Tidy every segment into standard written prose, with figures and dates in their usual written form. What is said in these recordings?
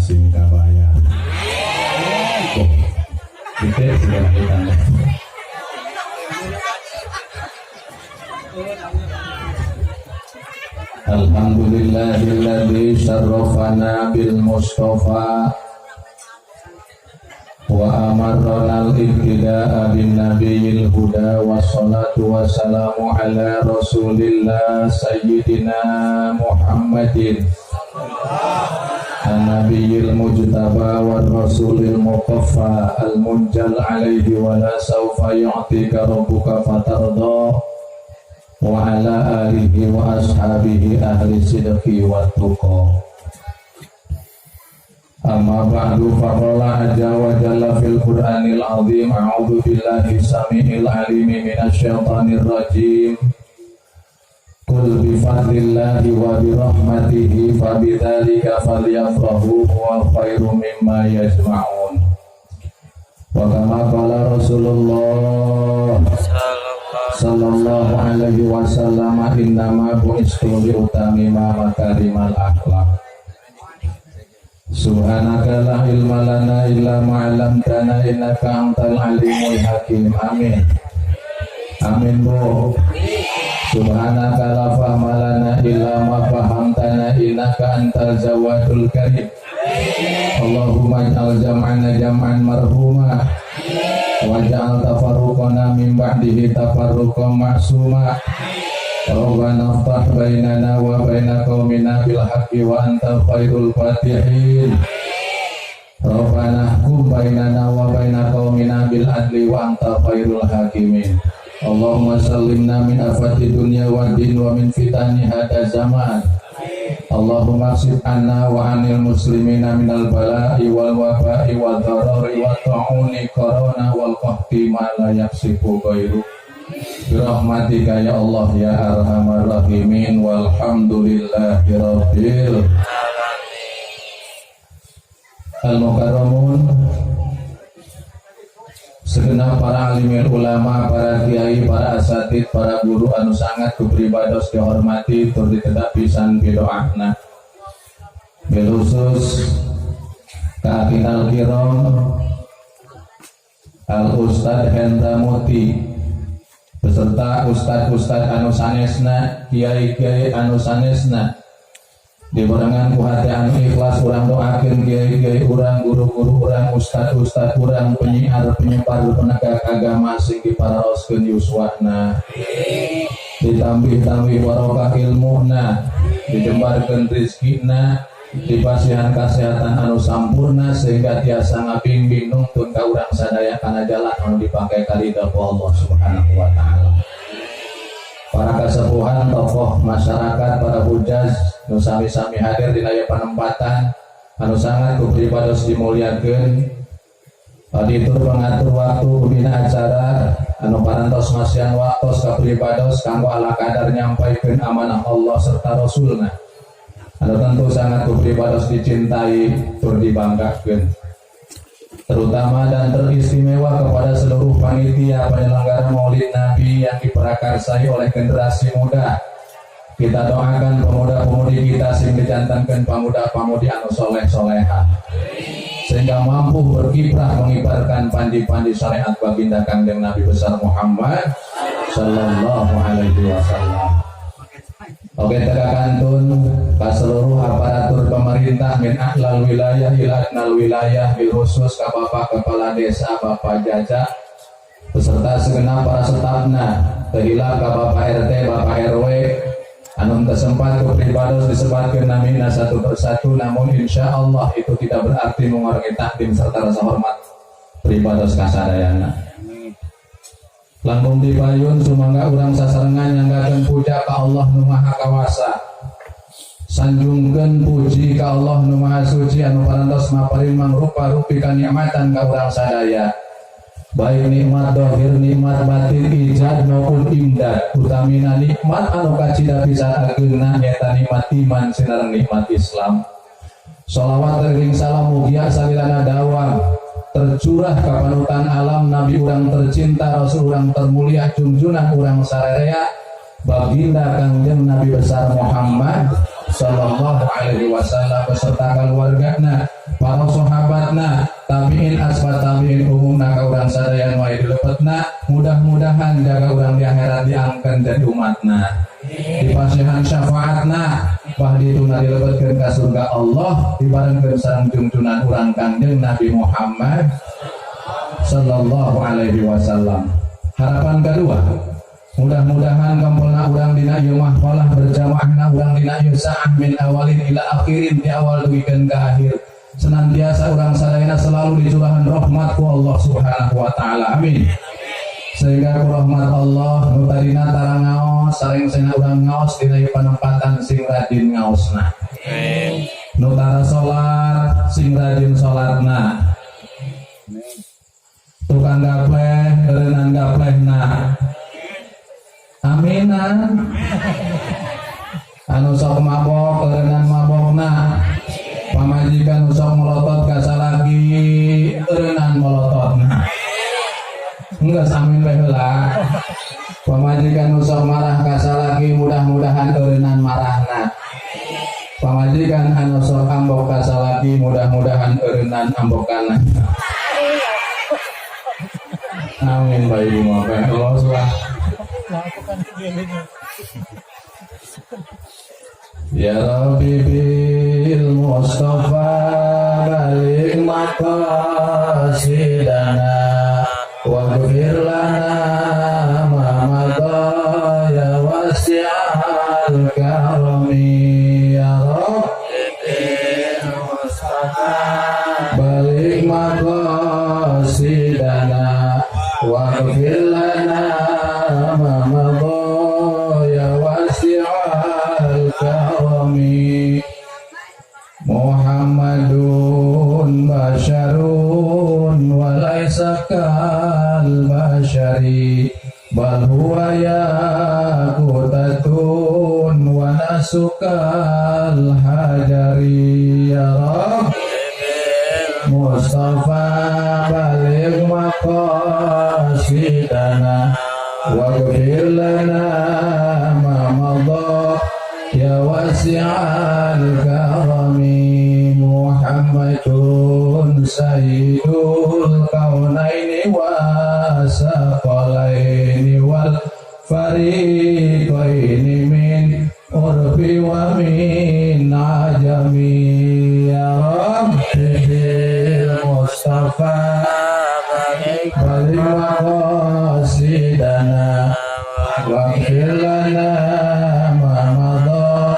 sing kabaya. Kita sudah kita. Alhamdulillahilladzi syarrafana bil Mustafa wa amarna al-ibtida'a bin nabiyil huda wassalatu wassalamu ala rasulillah sayyidina Muhammadin an-nabiyil mujtaba wa rasulil muqaffa al-munjal alaihi wa la sawfa yu'tika rabbuka fatarda wa ala alihi wa ashabihi ahli sidqi wa tuqa. Amma ba'du, faqala azza wa jalla fil qur'anil azim, a'udzu billahi samiil alim minasy syaithanir rajim. Qul bi fadlillahi wa bi rahmatihi fa bidzalika falyafrahu huwa khairum mimma yajma'un. Wa kama qala Rasulullah sallallahu alaihi wasallam, innama bu'istu li utamima makarimal akhlaq. Subhanaka la ilma lana illa ma 'allamtana innaka antal alimul hakim. Amin. Amin bu. Subhanaka la fahma lana illa ma fahamtana innaka antal zawadul karim. Allahumma ij'al jam'ana jam'an marhuma waj'al tafarruqana min ba'dihi tafarruqan ma'suma. Rabbana iftah bainana wa baina qaumina bil haqqi wa anta khairul fatihin. Rabbana hukum bainana wa baina qaumina bil adli wa anta khairul hakimin. Allahumma sallimna min afati dunya wa din wa min fitani hada zaman. Allahumma ksib anna wa anil muslimina minal bala'i wal waba'i wal dharari wa ta'uni korona wal qahti ma la yaksifu ghairu. Birahmatika ya Allah ya arhamar rahimin, walhamdulillahi rabbil al-mukarramun. Segenap para alimil ulama, para kiai, para asatid, para guru anu sangat kupribados dihormati tur ditedak pisan bidoahna. Bil khusus kakinal kiram al Ustad Hendra Muti beserta ustad-ustad anu sanesna, kiai-kiai anu sanesna, dibarengan ku hati anu ikhlas urang doakeun kiai-kiai urang, guru-guru urang, ustad-ustad urang, penyiar penyebar penegak agama sing diparoskeun yuswana, ditambih-tambih barokah ilmuhna, dijembarkeun rezekina, dipasihan kesehatan anu sampurna sehingga tiasa ngabimbing nuntun ka urang sadaya kana jalan anu dipakai kali Allah Subhanahu wa taala. Para kasepuhan, tokoh masyarakat, para hujaz nu sami-sami hadir dina panempatan anu sangat kupribados dimuliakeun. Ditur pengatur waktu dina acara anu parantos masihan waktos kapribados kanggo ala kadar nyampaikeun amanah Allah serta Rasulna. Anu tentu sangat kupribados dicintai tur dibanggakeun, terutama dan teristimewa kepada seluruh panitia penyelenggara Maulid Nabi yang diprakarsai oleh generasi muda. Kita doakan pemuda-pemudi kita sing dijantankeun pemuda-pemudi anu soleh-soleha sehingga mampu berkiprah mengibarkan pandi-pandi syariat baginda Kangjeng Nabi besar Muhammad sallallahu alaihi wasallam. Oke, tegakantun ke seluruh aparatur pemerintah min ahlal wilayah ila adnal wilayah, bil khusus ke Bapak Kepala Desa, Bapak Jaja, beserta segenap para stafna, tehila ke Bapak RT, Bapak RW, anu kesempat kupribados disebatkeun namina satu persatu, namun insya Allah itu tidak berarti mengurangi takdim serta rasa hormat pribados kasadayana. Langkung dipayun sumangga urang sasarengan nyanggakeun puja ka Allah nu Maha Kawasa, sanjungkeun puji ka Allah nu Maha Suci anu parantos maparing mangrupa-rupi kanikmatan ka urang sadaya, baik nikmat dohir, nikmat batin, ijad maupun imdad. Utamina nikmat anu kacida pisan ageuna nyaeta nikmat iman sinareng nikmat Islam. Sholawat ring salam mugia salilana dawam tercurah ke panutan alam Nabi urang tercinta, Rasul urang termulia, junjungan urang sarerea baginda Kangjeng Nabi besar Muhammad sallallahu alaihi wasallam beserta keluargana, umatna, mudah-mudahan jaga urang di akhirat diangkat jadi umatna, dipasihan syafaatna, bahdi tuna dilebetkeun ka surga Allah, dibarengkeun sareng junjunan urang Kangjeng Nabi Muhammad sallallahu alaihi wasallam. Harapan kedua, mudah-mudahan kumpulna urang dina ieu mahfalah berjamaahna urang dina ieu saah min awalin ila akhirin, di awal dugikeun ka akhir, senantiasa urang sadayana selalu dicurahan rahmat ku Allah Subhanahu wa taala. Amin. Sehingga ku rahmat Allah nu tadina tara ngaos sareng sena urang ngaos dina ieu panempatan sing rajin ngaosna. Amin. Nu tara salat sing rajin salatna. Tukang gapleh eureunnan gaplehna. Aminan. Anu sok mabok eureunnan mabokna. Pamajikan usok melotot ka salagi eureunnan melototna. Enggeus amin we heula. Pamajikan usok marah ka salagi mudah-mudahan eureunnan marahna. Pamajikan anu sok ambok ka salagi mudah-mudahan eureunnan ambokanna. Amin bae ibu mah Allah suah. Ya Rabbi bil Mustafa balik maqasidana waghfir lana ma madha ya wasi'al karami ya Rabbi bil Mustafa balik maqasidana waghfir lana ma madha ya wasi'al karami. Muhammadun basyarun wa laisa kal basyari bal huwa yaqutatun wa nasukal hajari ya Rabbi Mustafa baligh maqasidana waghfir lana ma madha ya wasi'al karami. Muhammadun sayyidul kaunaini wa saqalaini wal fariqaini min urfi wa min ajami ya Rabbi bil Mustafa balik maqasidana waghfir lana ma madha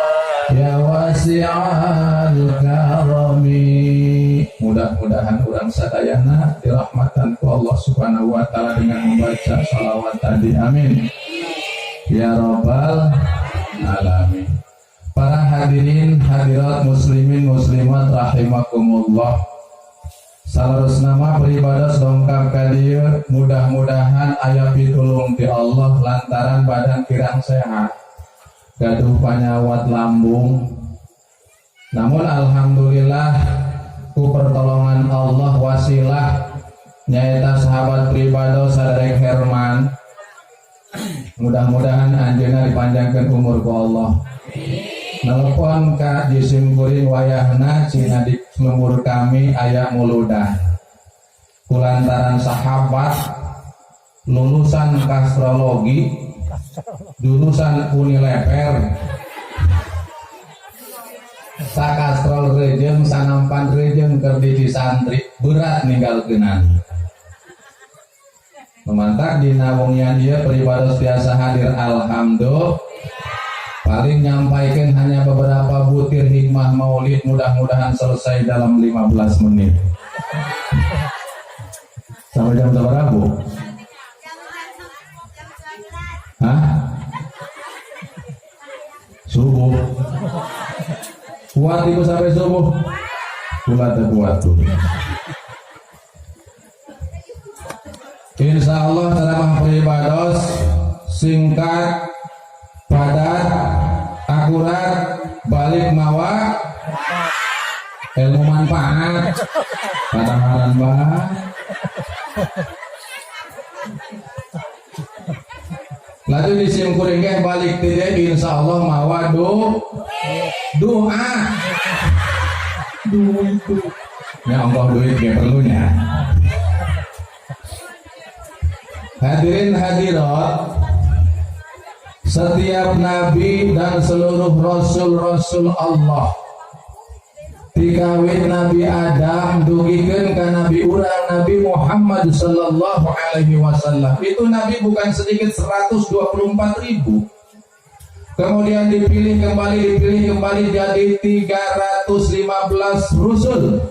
ya wasi'al karami. Mudah-mudahan urang sadayana dirahmatan ku Allah Subhanahu wa taala dengan membaca shalawat tadi. Amin ya rabbal alamin. Para hadirin hadirat muslimin muslimat rahimakumullah, salarus nama beribadah dongkap ka dieu, mudah-mudahan aya pitulung ti Allah lantaran badan kirang sehat, gaduh panyawat lambung. Namun alhamdulillah ku pertolongan Allah wasilah nyaeta sahabat pribadi Saderek Herman. Mudah-mudahan anjeunna dipanjangkeun umur ku Allah. Nelpon ka disimkuring wayahna cina di lembur kami aya muludah. Kulantaran sahabat lulusan kastrologi, lulusan Unilever, sakastrol rejem sanampan rejem kerdi di santri berat ninggalkeunan. Memantak di nawungnya dia peribados biasa hadir alhamdulillah. Paling nyampaikan hanya beberapa butir hikmah maulid, mudah-mudahan selesai dalam 15 menit. Sampai jam berapa, Bu? Hah? Subuh. Kuat ibu sampai subuh. Kuat tuh. Insya Allah ceramah peribados singkat, padat, akurat, balik mawa, ilmu manfaat, kadang-kadang bah. Lalu disimkuring ke balik tidak, insya Allah mawa doa. Duit. Ya Allah duit gak perlunya. Hadirin hadirat, setiap nabi dan seluruh rasul-rasul Allah dikawin Nabi Adam dugikeun ka Nabi urang Nabi Muhammad sallallahu alaihi wasallam. Itu nabi bukan sedikit 124.000. Kemudian dipilih kembali jadi 315 rasul.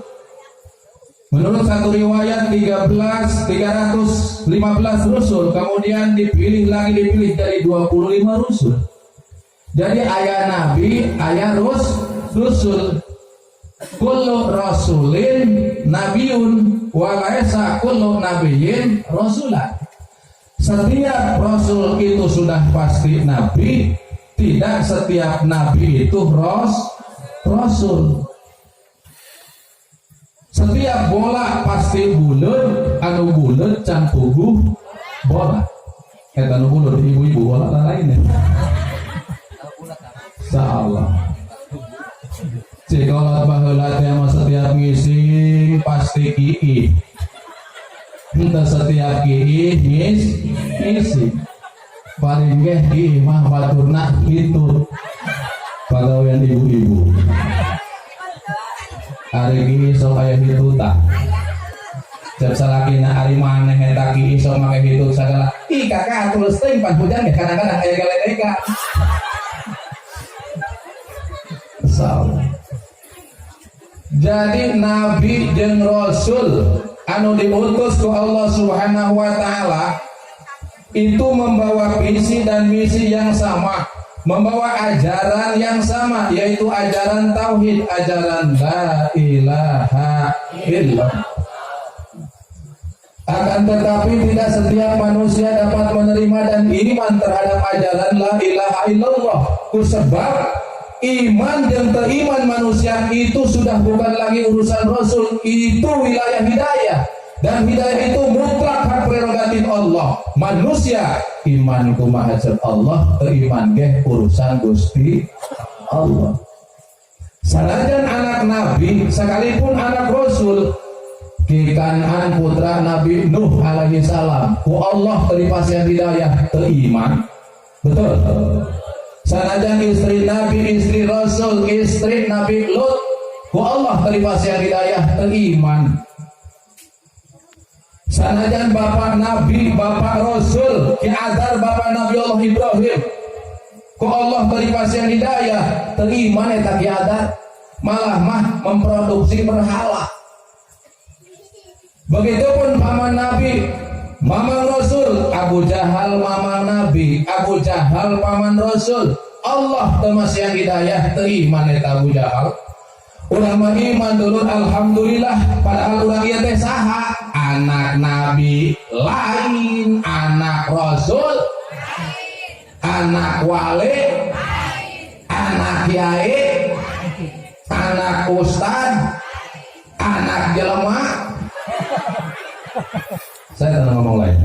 Menurut satu riwayat 315 rasul, kemudian dipilih dari 25 rasul. Jadi ayah nabi, ayah rasul. Kullu rasulin nabiyun wa laisa kullu nabiyyin rasulan. Setiap rasul itu sudah pasti nabi, tidak setiap nabi itu rasul. Setiap bola pasti bulet, anu bulet can puguh bola. Eta anu bulet ibu-ibu bola lain. Insyaallah. Cikolot baheula teh mah setiap ngisi pasti kieu. Kita setiap kieu ngisi. Paling ge kieu mah baturna kitu. Pagawean ibu-ibu. Ari kieu sok aya hituta. Cep salakina ari maneh eta kieu sok make hitut sagala. Ih kakak atuh teuing pan hujan ge kadang-kadang aya galedeka. Salah. Jadi nabi dan rasul anu diutus ku Allah Subhanahu wa taala itu membawa visi dan misi yang sama, membawa ajaran yang sama, yaitu ajaran tauhid, ajaran la ilaha illallah. Akan tetapi tidak setiap manusia dapat menerima dan iman terhadap ajaran la ilaha illallah. Kusebab iman dan teriman manusia itu sudah bukan lagi urusan rasul, itu wilayah hidayah, dan hidayah itu mutlak hak prerogatif Allah. Manusia iman kumaha jeung Allah, teriman ge urusan Gusti Allah. Sanajan anak nabi sekalipun anak rasul, Kikanaan putra Nabi Nuh alaihi salam ku Allah teripasian hidayah teriman. Betul. Sanajan istri Nabi, istri Rasul, istri Nabi Lut ku Allah teripasian hidayah teriman. Sanajan bapak Nabi, bapak Rasul, Ki Azar bapak Nabi Allah Ibrahim ku Allah teripasian hidayah teriman eta Ki Azar, malah mah memproduksi berhala. Begitupun paman Nabi, mamang Rasul, Abu Jahal mamang Nabi, Abu Jahal paman Rasul. Allah termasih yang hidayah teriman eta Abu Jahal. Urang iman dulu alhamdulillah, padahal urang ieu teh saha? Anak Nabi lain, anak Rasul, anak wali, anak kiai, anak ustad, anak jelema. Saya tak ngomong lain.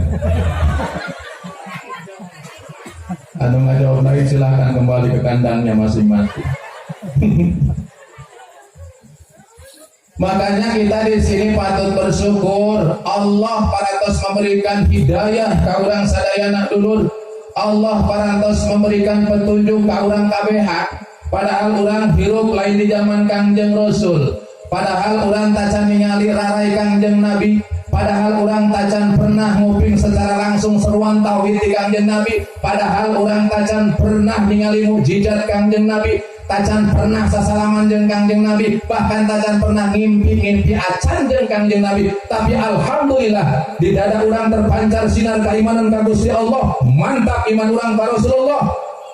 Anu ngajawab lain silakan kembali ke kandangnya masing-masing. Makanya kita di sini patut bersyukur Allah parantos memberikan hidayah ka urang sadayana dulur. Allah parantos memberikan petunjuk ka urang kabeh. Padahal urang hirup lain di zaman Kangjeng Rasul. Padahal urang tacan ningali rarai Kangjeng Nabi. Padahal orang tacan pernah nguping secara langsung seruan tauhid di Kangjeng Nabi. Padahal orang tacan pernah ningali mukjizat Kangjeng Nabi. Tacan pernah sasalaman jeung Kangjeng Nabi. Bahkan tacan pernah ngimpi acan jeung Kangjeng Nabi. Tapi alhamdulillah di dada orang terpancar sinar keimanan ka Gusti Allah. Mantap iman orang ka Rasulullah.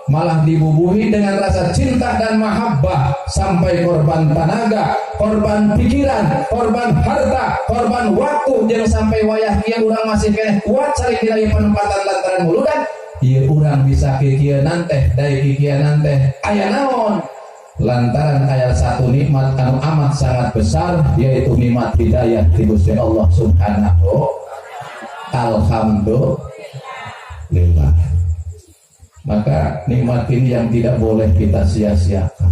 Malah dibubuhi dengan rasa cinta dan mahabbah sampai korban tenaga, korban pikiran, korban harta, korban waktu, jangan sampai wayah kieu urang masih kena kuat cari diri penempatan lantaran muludan. Ieu urang bisa kikieunan teh, dai kikieunan teh aya naon? Lantaran aya satu nikmat anu amat sangat besar, yaitu nikmat hidayah di Gusti Allah Subhanahu. Alhamdulillah. Maka nikmat ini yang tidak boleh kita sia-siakan.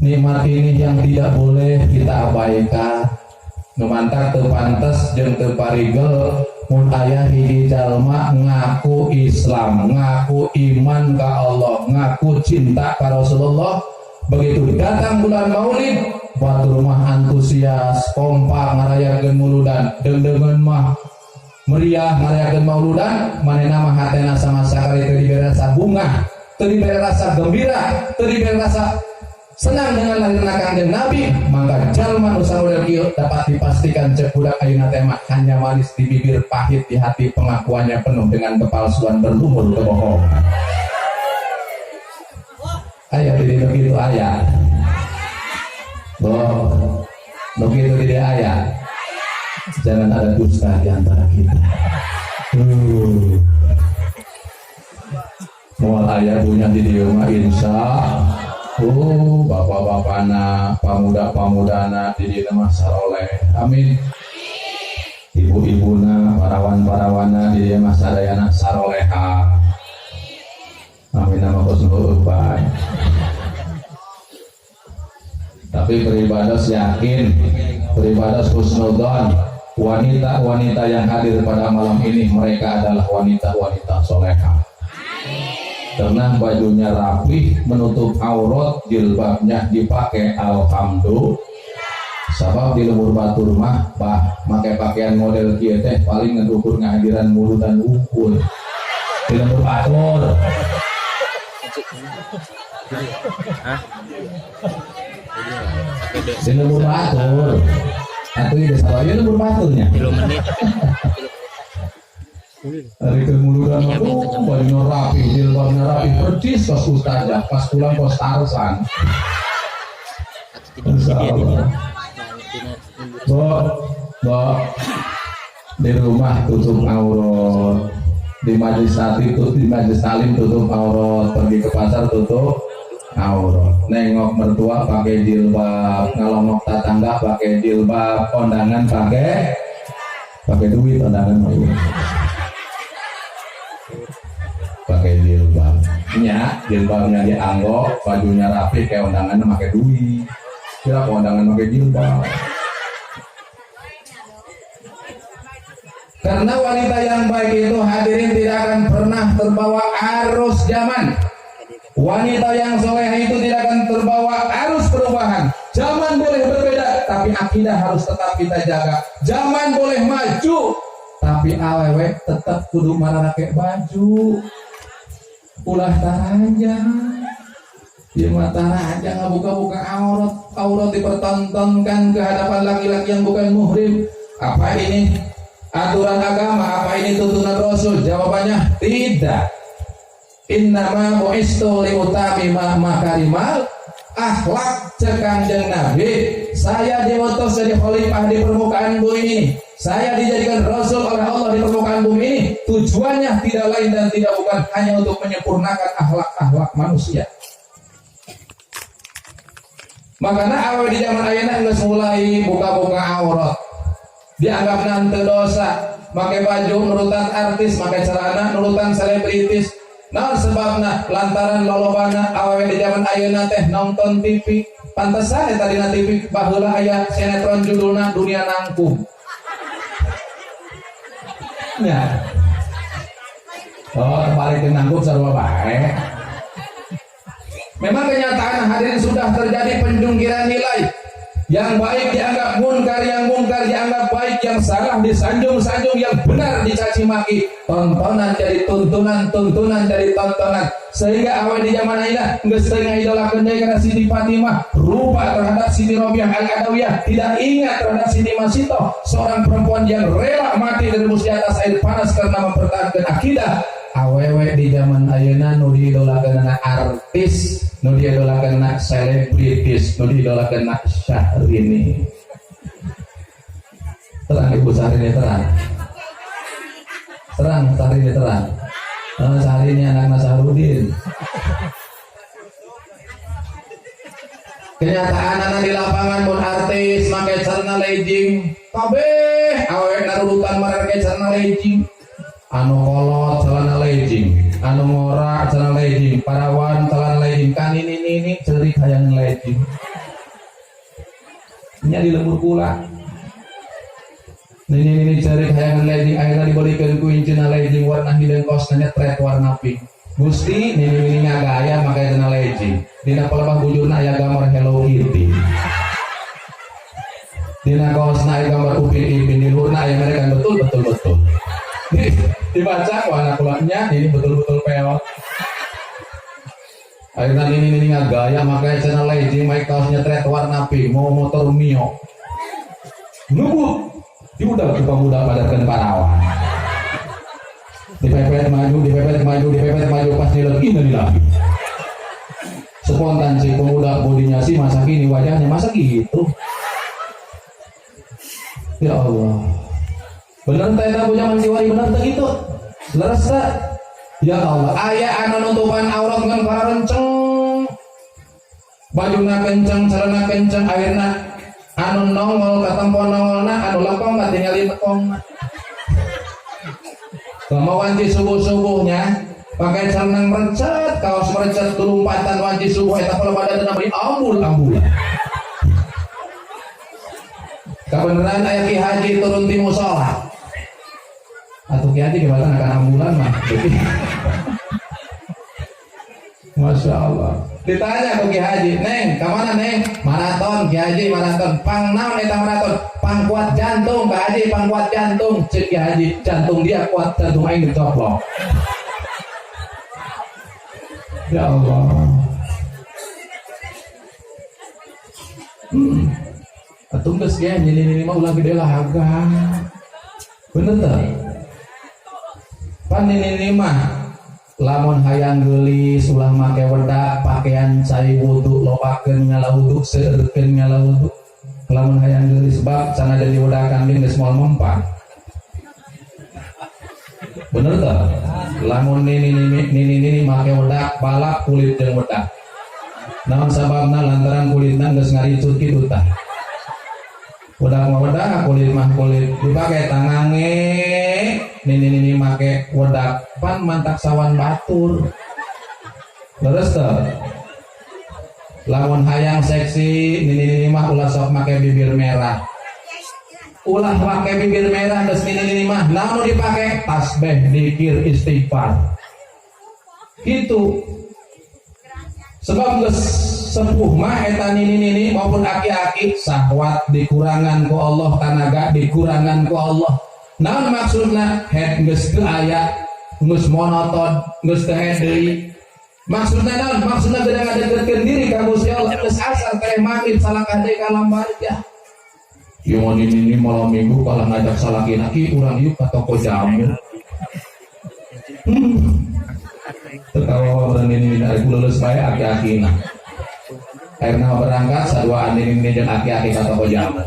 Nikmat ini yang tidak boleh kita abaikan. Numantak teu pantes jeung teu parigel mun aya hiji jalma ngaku Islam, ngaku iman ka Allah, ngaku cinta ka Rasulullah, begitu datang bulan Maulid batur mah antusias, kompak ngarayakeun mauludan, deundeungeun mah meriah ngarayakeun mauludan, manehna mah hatena sama sakali teu dibere rasa bunga, teu dibere rasa gembira, teu dibere rasa senang dengan lahirna Kangjeng Nabi, maka jalma nu sarodel kieu dapat dipastikan cek budak ayeuna teh mah hanya manis di bibir, pahit di hati, pengakuannya penuh dengan kepalsuan, berlumur kebohongan. Aya di dieu kitu aya. Boh, begitu di dia aya. Jangan ada dusta di antara kita. Moal aya punya di dieu mah insya bapak-bapakna, pamuda-pamudana di dieu mah saroleh. Amin. Ibu-ibuna, parawan-parawana di dieu mah sadayana saroleha. Amin nama husnul ubay. Tapi beribadah yakin, beribadah husnudzon, wanita-wanita yang hadir pada malam ini mereka adalah wanita-wanita soleha. Karena bajunya rapih, menutup aurat, jilbabnya dipakai, alhamdulillah. Sabab di lembur batur mah, pakai pakaian model kieu teh paling ngedukur ngahadiran mulu dan unggul. Di lembur batur. Di lembur batur. Atuh ieu sawaya lembur baturnya. 3 menit. Dari kemudian bajunya rapi, jilbabnya rapi, percis pas ustazah, pas pulang pas tarsan. Di rumah tutup aurat, di majelis salim tutup aurat, pergi ke pasar tutup aurat, nengok mertua pakai jilbab, ngalongok tetangga pakai jilbab, kondangan pakai duit, kondangan pakai jilbab, jilbabnya dianggok, bajunya rapi, kayak undangan pakai duit, kira kondangan pakai jilbab. Karena wanita yang baik itu hadirin tidak akan pernah terbawa arus zaman. Wanita yang soleh itu tidak akan terbawa arus perubahan. Zaman boleh berbeda, tapi akidah harus tetap kita jaga. Zaman boleh maju, tapi awewe tetap kudu marake baju. Ulah taraja, dia mata aja nggak buka-buka aurat dipertontonkan ke hadapan laki-laki yang bukan muhrim. Apa ini aturan agama? Apa ini tuntunan Rasul? Jawabannya tidak. Innama bu'istu liutamima makarimal akhlak, cekang jeung Nabi. Saya diutus jadi khalifah di permukaan bumi ini. Saya dijadikan Rasul oleh Allah di permukaan bumi ini. Tujuannya tidak lain dan tidak bukan hanya untuk menyempurnakan akhlak-akhlak manusia. Makanya awal di zaman ayeuna geus mulai buka-buka aurat. Dianggap nanti dosa, pakai baju nurutan artis, pakai celana nurutan selebritis. Nah sebabna lantaran lolobana awewe di zaman ayeuna teh nonton TV. Pantesan eta dina TV baheula aya sinetron judulna Dunia Nangkum. Ya. Oh, balik ke nangkum sarua bae. Memang kenyataan hadirin sudah terjadi penjungkiran nilai. Yang baik dianggap munkar, yang munkar dianggap baik, yang salah disanjung-sanjung, yang benar dicaci maki. Tontonan jadi tuntunan, tuntunan jadi tontonan. Sehingga awal di zaman ayeuna geus teu ngidolakeun deui kana Siti Fatimah, rupa terhadap Siti Robiah Al-Adawiyah, tidak ingat terhadap Siti Masitoh, seorang perempuan yang rela mati direbus di atas air panas karena mempertahankan akidah. Awewe di zaman ayeuna nu diidolakeun artis, nu diidolakeun selebritis, nu diidolakeun Syahrini. Terang Ibu Syahrini terang. Terang Syahrini terang. Syahrini anak Mas Sahrudin. Kenyataan anak di lapangan pun artis make celana legging, kabeh awewe narurutan marake celana legging. Anu kolot celana legging, anu ngora celana legging, parawan celana legging, kan ini cerik hayang legging. Nya di lembur pula. Nini cari hayangan legging ayeuna dibalikeun ku incina legging warna hideung kaos nyetret warna pink. Gusti nini ngagaya make cenah legging. Dina pelebah bujurna aya gambar Hello Kitty. Dina kaosna aya gambar Upin Ipin, di luhurna aya mereka betul. Dibaca ku anak ulanya ini betul-betul peot. Ayeuna nini ngagaya make cenah legging make kaos nyetret warna pink, mau motor Mio. Nubuk diudah ke pemuda padatkan parawan dipepet maju pas nilai lagi spontan si pemuda bodinya si masa kini wajahnya masa gitu ya Allah bener teh tabu zaman jiwari bener teh gitu leres ya Allah aya anu nutupan aurat ngan karenceng bajuna kenceng celana kenceng ayeuna anu nongol katempo nongolna anu lempong katingali tekong mau wanci subuh-subuhnya pakai celana merecet kaos merecet tulumpatan wanci subuh eta kalau badan beri ambul-ambulan kebenaran aya Ki Haji turun di musola atuh Ki Haji gimana akan ambulan mah Masya Allah ditanya ke Ki Haji, Neng, kemana Neng? Maraton, Ki Haji maraton. Pang naon eta maraton? Pang kuat jantung, Ki Haji pang kuat jantung. Cek Ki Haji, jantung dia kuat, jantung aing dicoplok. Ya Allah. Atuh geus ge nini mah ulah gede lah harga. Bener teh? Pan nini mah lamun hayang geulis ulah make wedak pakaian cai wudu lobakeun ngalawudu seueurkeun ngalawudu lamun hayang geulis sebab sana jadi wedakan geus geus moal mempan bener teh lamun nini make wedak balak kulit jeung wedak naon sababna lantaran kulitna geus ngaricut kitu tah wedak mah wedak kulit mah kulit dipake tangange nini make wedak pan mantak sawan batur leres teh lamun hayang seksi nini mah ulah sok make bibir merah ulah make bibir merah geus nini mah namun dipake tasbih zikir istighfar gitu sebab geus sepuh mah eta nini maupun aki-aki syahwat dikurangan ku Allah tanaga dikurangan ku Allah naon maksudna head geus teu aya geus monoton geus teu deui maksudna naon maksudna geus ngadegkeun diri ka Gusti Allah geus asal teh maghrib salakah deui ka lambarja ieu mah ini malam minggu kalah ngajak salaki-laki urang ieu ka toko jamu tetawa urang ini ari lulus bae aki-akina ayeuna berangkat saduaan ini jeung aki-aki ka toko jamu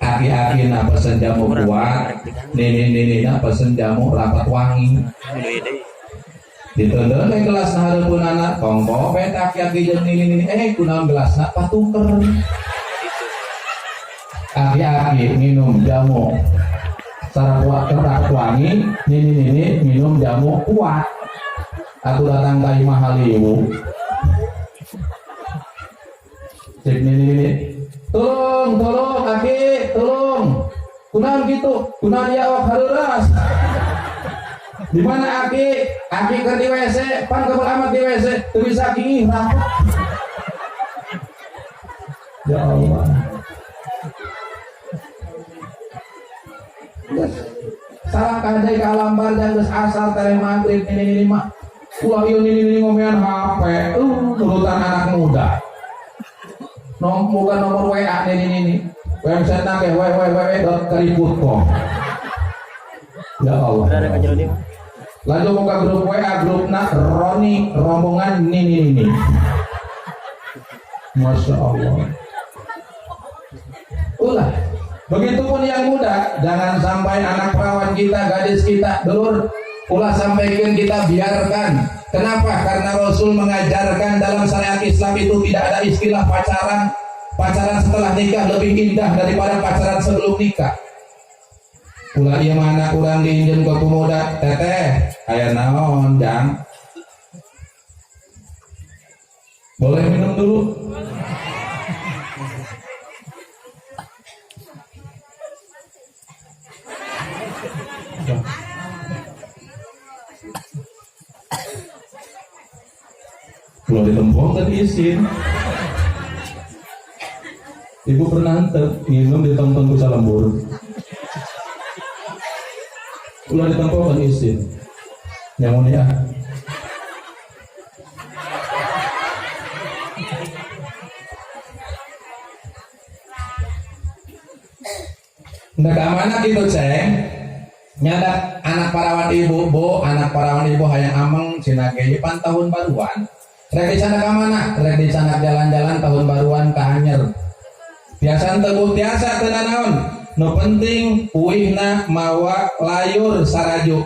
aki-aki na pesen jamu kuat nini na pesen jamu rapat wangi ditendel ke gelas na hareupeun anak kongko pet aki-aki jeung nini kunaon gelasna patuker aki-aki minum jamu cara kuat rapat wangi nini minum jamu kuat aku datang ka Imah Haliwu cek nini tolong aki tolong kunaon gitu kunaon dia awak hareuras di mana aki keur di WC pan kebal amat di WC teu bisa ki ya Allah salah kadai ka alam barjang geus asal tare maghrib ini mah ulah ieu ini ngomean HP turutan anak muda bukan nomor WA ini website nake www.keriput.com ya Allah lanjut buka grup WA grupna Roni rombongan ini Masya Allah ulah begitupun yang muda jangan sampai anak perawan kita gadis kita dulur ulah sampaikan kita biarkan kenapa? Karena Rasul mengajarkan dalam syariat Islam itu tidak ada istilah pacaran setelah nikah lebih indah daripada pacaran sebelum nikah ulah ieu mana kurang diinjen ke pemuda teteh aya naon jang boleh minum dulu Kalau ditempongkan izin. Ibu pernah minum ditempong ku salembur. Kalau ditempongkan izin. Yang mulia. Nggak keamanan gitu ceng. Nyada anak parawan ibu, anak parawan ibu hayang ameng cina geyi pan tahun baruan. Rek di sana kamana? Rek di sana jalan-jalan tahun baruan ka Anyer. Biasa teguh biasa teu naon. Nu penting uihna mawa layur saraju.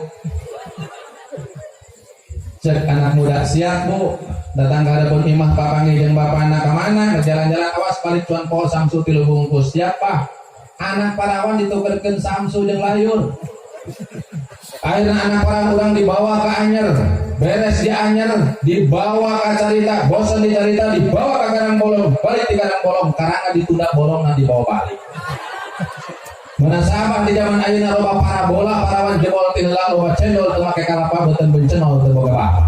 Cek anak muda siap bu. Datang ke hadapan imah papangi jeung bapana ka mana? Jalan-jalan awas balik cuan poho samsu 3 bungkus. Siapa? Anak parawan ditukerkeun samsu jeung layur. Akhirnya anak parawan urang dibawa ke Anyer. Beres di Anyer, dibawa ke carita, bosan di carita, dibawa ke Karang Bolong, balik di Karang Bolong, karangna ditunda bolong na dibawa balik. Menasabah di zaman ayeuna loba parabola, parawan jebol tina loba cendol teu make kalapa beuteun bencenol teu boga bapak.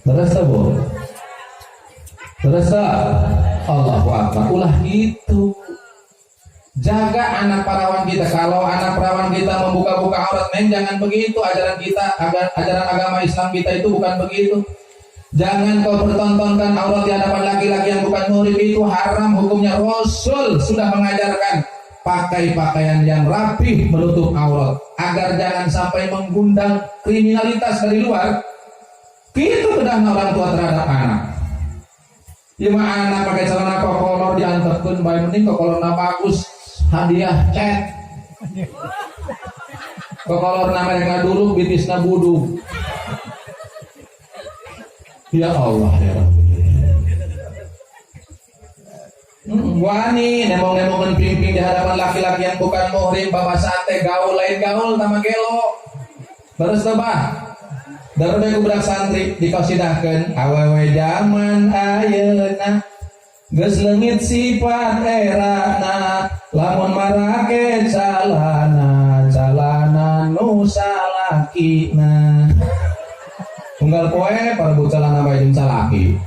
Terus bu. Terus Allahu Akbar. Ulah gitu. Jaga anak parawan kita. Kalau anak parawan kita membuka-buka aurat, neng jangan begitu. Ajaran kita, ajaran agama Islam kita itu bukan begitu. Jangan kau pertontonkan aurat di hadapan laki-laki yang bukan muhrim, itu haram hukumnya. Rasul sudah mengajarkan pakai pakaian yang rapi menutup aurat agar jangan sampai mengundang kriminalitas dari luar. Itu bedahna orang tua terhadap anak. Lima anak pakai celana kokolor diantepkeun bae mending kokolorna bagus. Hadiah cat kokolor nama yang dulu bitisna buduk. Ya Allah ya Rabbi. Wani nemong-nemongan ping-ping di hadapan laki-laki yang bukan muhrim, bapak sate gaul lain gaul sama gelo. Terus tebah darude ku budak santri dikasidahkeun awewe zaman ayeuna geus leungit sifat erana lamun marake calana nu salakina. Tunggal poe parebut calana bae jeung salaki.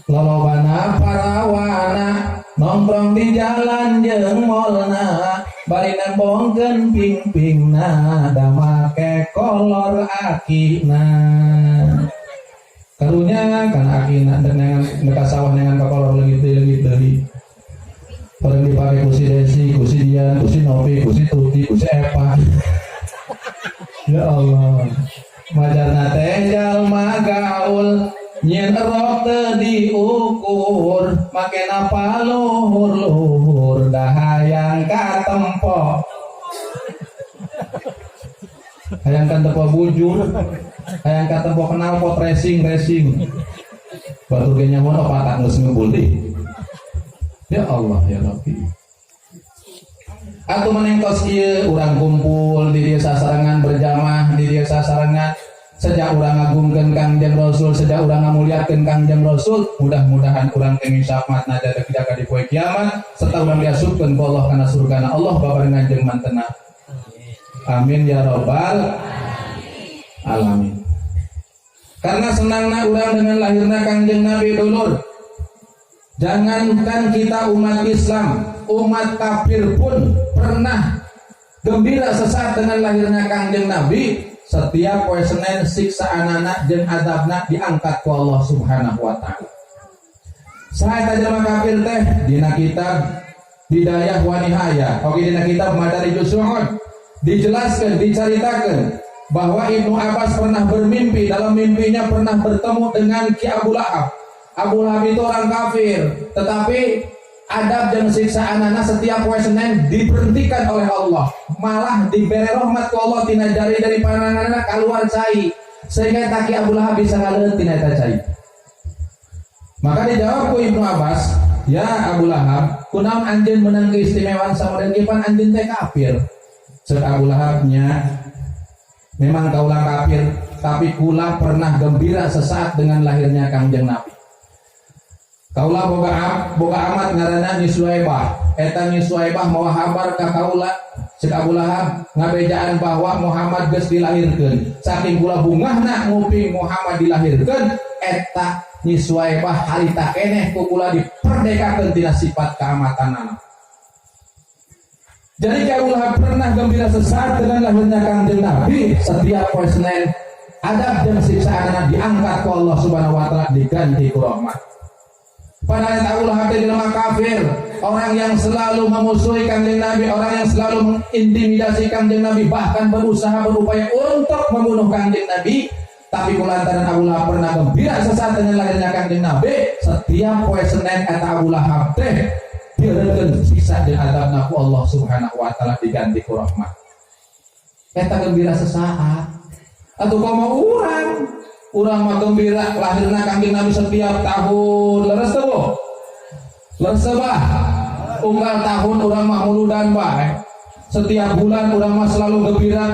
Lolobana parawana nongkrong di jalan jeung molna bari nembongkeun ping-pingna da make kolor akina. Karunya kan akina dengan dekat sawah dengan kolor leungit deui. Bareng dipake ku si Desi, ku si Dian, ku si Novi, ku si Tuti, ku si Eva. Ya Allah. Majarna teh jalma gaul nyen rok teu diukur, makena paluhur-luhur dah hayang katempo. Hayang katempo bujur, hayang katempo kenal pot racing. Batur ge nyamun patak geus ngeubul deui. Ya Allah ya Rabbi. Atuh menengtos ieu urang kumpul di dieu sasarengan berjamaah di dieu sasarengan. Sejak urang ngagungkeun Kangjeng Rasul, sejak urang ngamuliakeun Kangjeng Rasul, mudah-mudahan urang teh syafaatna jaga di poe kiamat serta urang diasupkeun ku Allah kana surgana Allah babarengan jeung mantena. Amin ya rabbal alamin. Karena senangna urang dengan lahirna Kangjeng Nabi dulur. Jangankan kita umat Islam, umat kafir pun pernah gembira sesaat dengan lahirnya Kangjeng Nabi. Setiap poe Senin siksa anak jeung adabna diangkat ku Allah Subhanahu wa taala. Saha jelema kafir teh dina kitab Bidayah wa Nihayah, oke dina kitab Madarijus Su'ud dijelaskan, diceritakan bahwa Ibnu Abbas pernah bermimpi, dalam mimpinya pernah bertemu dengan Ki Abu Lahab. Abu Lahab itu orang kafir, tetapi adab dan siksa anak setiap poe Senin diberhentikan oleh Allah, malah diberi rahmat ku Allah tina jari dari pandanganna keluar cai, sehingga taki Abu Lahab bisa ngaleun tina eta cai. Maka dijawab ku Ibnu Abbas, ya Abu Lahab, kunaon anjeun meunang keistimewaan samudeun kipan anjeun teh kafir. Cek Abu Lahabnya, memang kaulah kafir, tapi kula pernah gembira sesaat dengan lahirnya Kangjeng Nabi. Kaulah boga amat ngaranna Nyi Suaibah. Eta Nyi Suaibah mawa habar ka kaula Cek Abu Lahab ngabejaan bahwa Muhammad geus dilahirkeun. Saking kula bungahna nguping Muhammad dilahirkeun eta nyisuai bah harita keneh ku kula diperdekakeun tina sifat keamatanana. Jadi Abu Lahab pernah gembira sesaat dengan lahirnya Kangjeng Nabi. Setiap poe Senin adab dan siksaanna diangkat ku Allah Subhanahu wa taala diganti ku rahmat. Padahal Abu Lahab adalah kafir, orang yang selalu memusuhi Kangjeng Nabi, orang yang selalu mengintimidasi Kangjeng Nabi, bahkan berusaha berupaya untuk membunuh Kangjeng Nabi. Tapi kulantaran Abu Lahab pernah gembira sesaat dengan lahirnya Kangjeng Nabi, setiap poe Senin eta Abu Lahab teh dieureun siksa dan adabna ku Allah Subhanahu wa taala diganti ku rahmat. Eta gembira sesaat. Atuh komo urang mah gembira lahirna Kangjeng Nabi setiap tahun. Leres teu bu? Leres bah. Unggal tahun urang mah muludan bae. Setiap bulan urang mah selalu gembira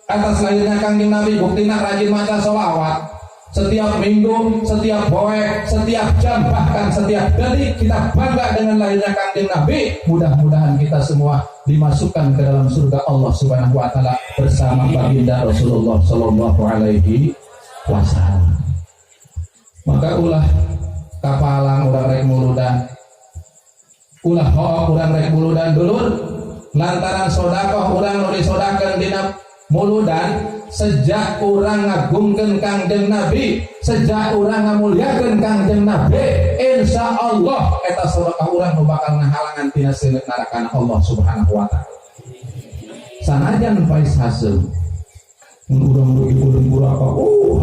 atas lahirnya Kangjeng Nabi. Buktina rajin maca sholawat. Setiap minggu, setiap poe, setiap jam, bahkan setiap detik kita bangga dengan lahirnya Kangjeng Nabi. Mudah-mudahan kita semua dimasukkan ke dalam surga Allah Subhanahu wa taala bersama baginda Rasulullah sallallahu alaihi wasallam. Maka ulah kapalang urang rek muludan. Ulah hook urang rek muludan dulur lantaran sedekah urang nu disodakeun dina muludan. Sejak orang ngagungkeun Kangjeng Nabi, sejak orang ngamuliakeun Kangjeng Nabi, insya Allah eta sedekah urang nu bakal ngahalangan tina seuleut neraka Allah Subhanahu wa taala. Sanajan pais haseum mun urang rugi kuring kurapa,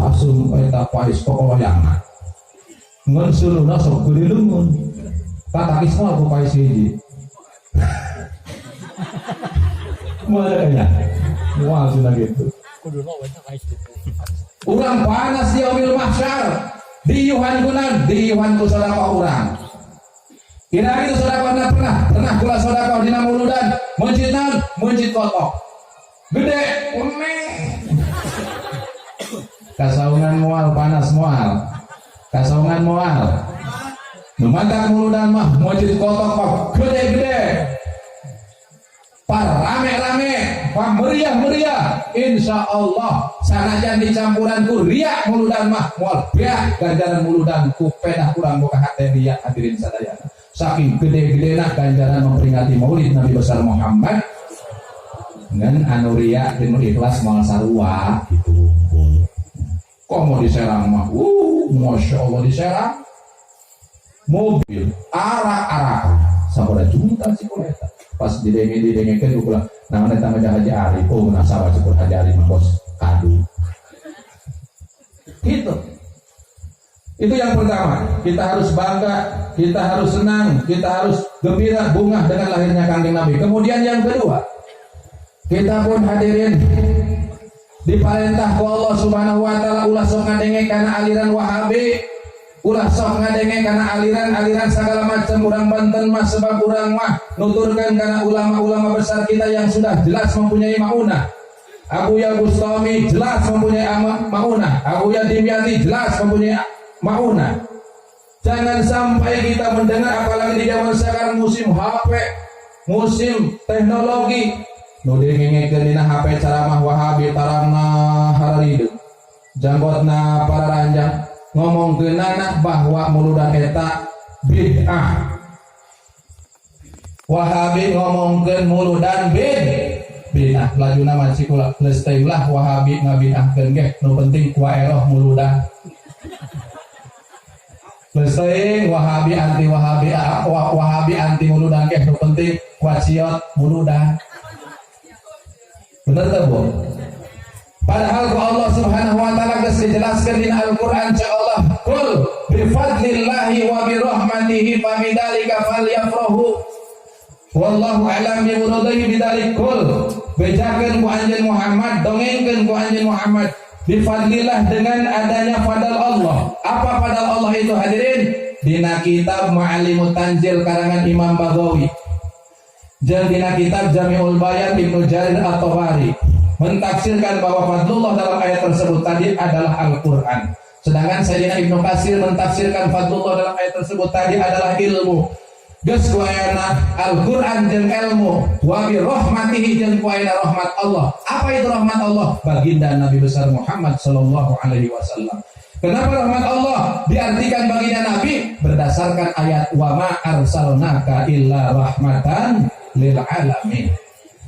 haseum eta pais kokoyangna. Ngan seuluna sok geuri leungeun. Tatakis moal ku pais hiji. Moal aya. Moal cenah gitu. Urang panas yaumil mahsyar diyuhan ku sedekah urang. Kira itu sedekahna pernah kula sedekah dina muludan masjid kotok. Gede kasaungan moal panas moal. Kasaungan moal. Nu mantak muludan mah masjid kotok mah gede-gede. Rame-rame, meriah-meriah, insya Allah sanajan dicampuran ku riak muludan mah moal beak ganjaran muludan ku pedah kurang boga hate riak hadirin sadayana. Saking gede-gedena ganjaran memperingati maulid Nabi besar Muhammad ngan anu riak jeung ikhlas moal sarua gitu. Kok mau diserang mah masya Allah diserang mobil arak-arakan sabaraha juta sih koleta. Pas didengekeun ulah namanya tangga Haji Arif, nasabah cukup Haji Arif mah bos kadu. Gitu. Itu yang pertama, kita harus bangga, kita harus senang, kita harus gembira bungah dengan lahirnya Kangjeng Nabi. Kemudian yang kedua, kita pun hadirin diperintah ku Allah Subhanahu wa taala ulah sok ngadenge kana aliran Wahabi. Ulah sok ngadenge kana aliran segala macam urang Banten mah sebab urang mah nuturkan kana ulama-ulama besar kita yang sudah jelas mempunyai maunah. Abuya Bustami jelas mempunyai maunah. Abuya Dimyati jelas mempunyai maunah. Jangan sampai kita mendengar apalagi di zaman sekarang musim HP, musim teknologi. Nu dengekeun dina HP ceramah Wahabi tarangna hararideung. Janggotna para ranjang ngomong geunana bahwa muludan eta bid'ah. Wahabi ngomongkeun muludan bid'ah. Lajuna manci kula geus teh ulah Wahabi ngabid'ahkeun ge, nu penting waeroh muludan. Geus teh Wahabi anti muludan ge, nu penting waciot muludan. Bener teu, Bu? Padahal Allah Subhanahu wa taala geus dijelaskeun di Al-Qur'an Allah qul bi fadlillahi wa bi rahmatihi fa bidzalika falyafrahu wallahu a'lam bi muradihi bidzalik qul bejakeun ku anjeun Muhammad dongengkeun ku anjeun Muhammad bi fadlillah dengan adanya fadal Allah. Apa fadal Allah itu hadirin? Dina kitab Ma'alimut Tanzil karangan Imam Baghawi jeung dina kitab Jami'ul Bayan Ibnu Jarir At-Tabari mentafsirkan bahwa fadlullah dalam ayat tersebut tadi adalah Al-Quran. Sedangkan Sayyidina Ibnu Katsir mentafsirkan fadlullah dalam ayat tersebut tadi adalah ilmu. geus kuayana Al-Qur'an jeung ilmu, wa bi rahmatihi jeung kuayana rahmat Allah. Apa itu rahmat Allah? Baginda Nabi besar Muhammad sallallahu alaihi wasallam. Kenapa rahmat Allah diartikan baginda Nabi? Berdasarkan ayat wa ma arsalnaka illa rahmatan lil alamin.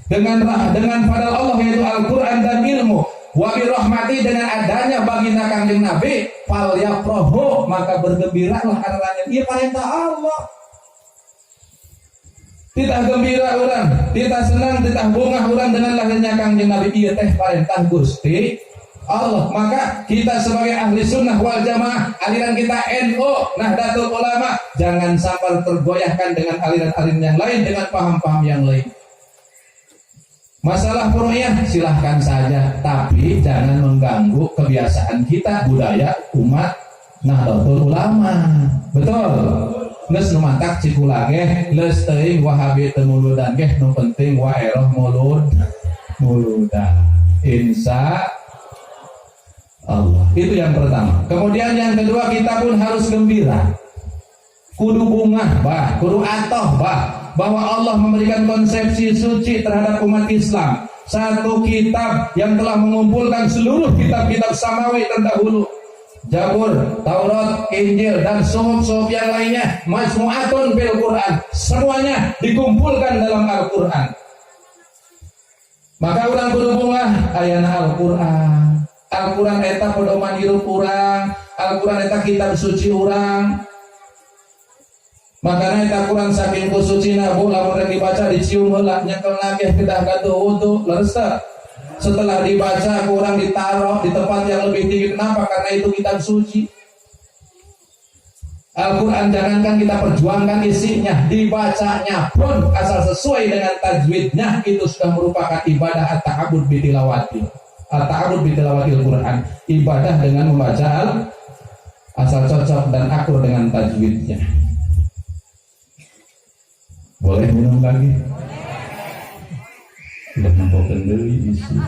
Dengan fadl Allah yaitu Al-Qur'an dan ilmu, wa bi rahmati dengan adanya baginda Kangjeng Nabi, fal yafrahu maka bergembiralah karena ieu perintah Allah. Titah gembira urang, titah senang, titah bungah urang dengan lahirnya Kangjeng Nabi, ieu teh perintah Gusti Allah. Maka kita sebagai ahli sunnah wal jamaah, aliran kita NU Nahdlatul Ulama, jangan sampai tergoyahkan dengan aliran-aliran yang lain, dengan paham-paham yang lain. Masalah furu'iyah silahkan saja, tapi jangan mengganggu kebiasaan kita, budaya umat Nahdlatul Ulama. Betul. Geus nu mantak cikula ge, leus teuing Wahabi teu muludan ge, nu penting waeroh muludan. Insya Allah. Itu yang pertama. Kemudian yang kedua, kita pun harus gembira. Kudu bungah bah, kudu atoh bah, bahwa Allah memberikan konsepsi suci terhadap umat Islam. Satu kitab yang telah mengumpulkan seluruh kitab-kitab samawi terdahulu, Zabur, Taurat, Injil, dan suhuf-suhuf yang lainnya, majmu'atun bil Quran, semuanya dikumpulkan dalam Al-Quran. Maka urang kudu bungah ayana Al-Quran. Al-Quran eta pedoman hirup urang, Al-Quran eta kitab suci urang. Makanya eta Quran saking kusucina bu, lamun rek dibaca dicium heula nyekel nageh kedah gatuh wudu leres. Setelah dibaca kurang ditaruh di tempat yang lebih tinggi. Kenapa? Karena itu kitab suci. Al-Quran jangankan kita perjuangkan isinya, dibacanya pun asal sesuai dengan tajwidnya, itu sudah merupakan ibadah at-ta'abbud bitilawati. At-ta'abbud bitilawatil Quran, ibadah dengan membaca asal cocok dan akur dengan tajwidnya. Boleh minum lagi? Tidak nampak kendali isi.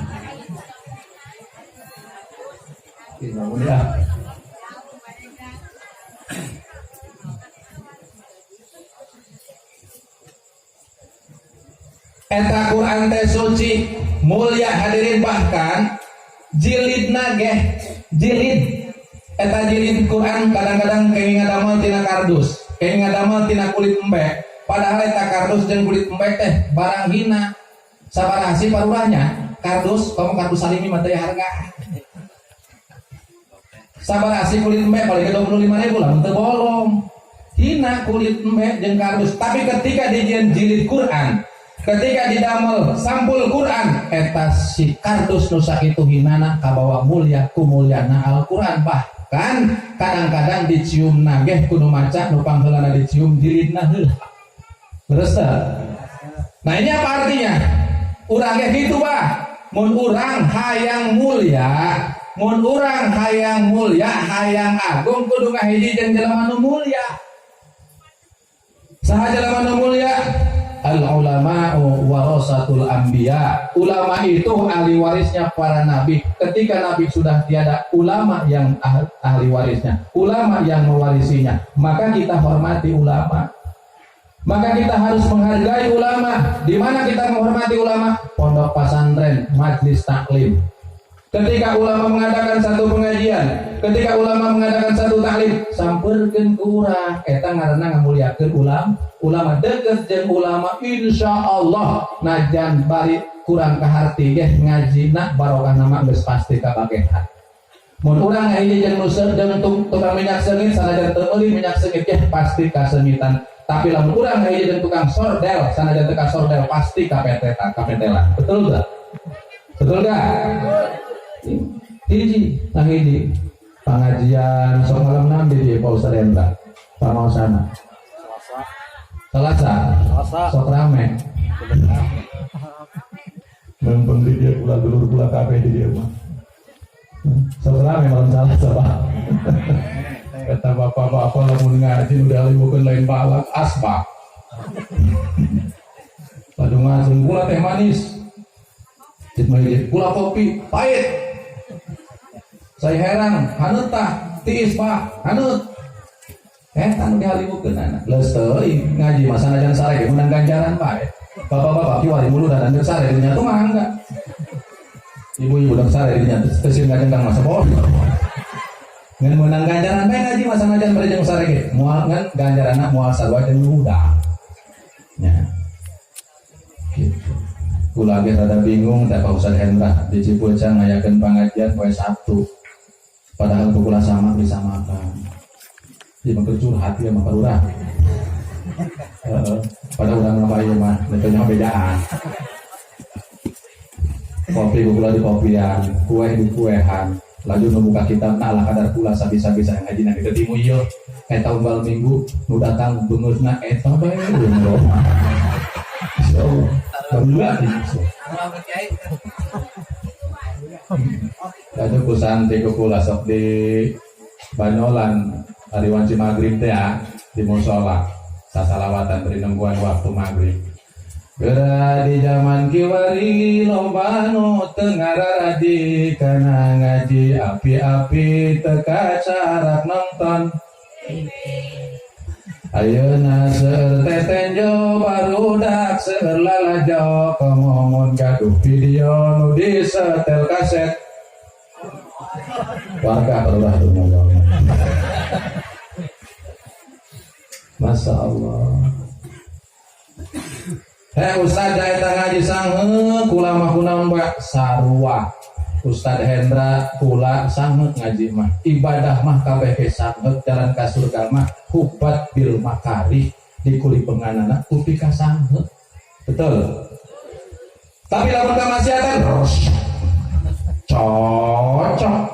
Ya. Eta Quran teh suci, mulia hadirin, bahkan jilidna geh, jilid. Eta jilid Quran kadang-kadang kenging ngadamel tina kardus, kenging ngadamel tina kulit embek. Padahal eta kardus jeung kulit embek teh barang hina. Sabaraha sih parurahnya? Kardus, kamu kardus salimi mah teu harga. Sabaraha sih kulit embek paling 25.000 lah, teu bolong. Hina kulit embek jeung kardus, tapi ketika dijieun jilid Quran, ketika didamel sampul Quran, eta si kardus nu sakitu hinana kabawa mulia ku mulyana Al-Quran. Bahkan kadang-kadang dicium nageh kudu maca nu pangheulana dicium jilidna heula. Terus nah ini apa artinya? Urang ge kitu bah. Mun urang hayang mulia, mun urang hayang mulia, hayang agung, kudu ngahiji jeung jelema nu mulia. Saha jelema nu mulia? Al-ulama'u warasatul anbiya. Ulama itu ahli warisnya para nabi. Ketika nabi sudah tiada, ulama yang ahli warisnya, ulama yang mewarisinya. Maka kita hormati ulama. Maka kita harus menghargai ulama. Di mana kita menghormati ulama? Pondok pesantren, majlis taklim. Ketika ulama mengadakan satu pengajian, ketika ulama mengadakan satu taklim, sampeurkeun ku urang, eta ngaranna ngamuliakeun ulama. Deukeut jeung ulama, insyaallah najan bari kurang kaharti ge ngajina barokah nama geus pasti kabagehan. Mun urang hiji jeung nu jeung tukang minyak seungit, sanajan teu meuli minyak seungit ge pasti kaseungitan. Tapi lamun urang hiji jeung tukang sordel, sanajan teu ka sordel pasti kapetelan. Betul enggak? Betul enggak? Hiji, pengajian sok malam nanti di Pak Ustaz Hendra, Pak Mausana. Selasa. Sok rame. Mempeng di dia pula dulur pula kafe di dia mah. Sok rame malam Selasa Pak. Kata bapak-bapak lamun ngaji udah libukeun lain balak asbak. Padung ngajeun pula teh manis. Cik pula kopi pahit. Saya heran, hanut tah, tiis pak, hanut. Tanu dihaliwukeun anak. Leus teuing ngaji mah sanajan sare ge menang ganjaran bae. Bapak-bapak kiwari mulu dan andeur sare dinya tuh mah enggak. Ibu-ibu dan sare dinya teu sieun ngajengkang masa boh. Ngan menang ganjaran bae ngaji mah sanajan barejeng sare ge. Moal ngan ganjaranna moal sarua jeung udang. Nya. Gitu. Kula ge rada bingung teh Pak Ustaz Hendra di Cipucang ngayakeun pangajian poe Sabtu. Padahal kula sama bisa makan. Di mangker curhat ya maka urang. Pada urang mah ieu mah netenya bedaan. Kopi kula di kopian, kue di kuehan. Laju nu buka kitabna ala kadar kula sabisa-bisa ngajina di dimu ieu. Eta unggal minggu nu datang beungeusna eta bae lho. So, alhamdulillah gitu. Laju kusan teh kula sok di Banolan hari wanci maghrib teh ya di musola sasalawatan beri nungguan waktu maghrib. Geura di zaman kiwari lomba nu teu ngararadi kana ngaji api-api teu kacarak nonton. Ayeuna seueur tetenjo barudak seueur lalajo komongon gaduh video nu disetel kaset. Warga perlah dunia. Masya Allah. Ustaz eta ngaji sangeuk kula mah kunaon bae sarua. Ustaz Hendra kula sangeuk ngaji mah ibadah mah kabeh sangeuk jalan ka surga mah hubat bil makari dikuli penganana kupi ka sangeuk. Betul. Tapi lamun kamaksiatan cocok.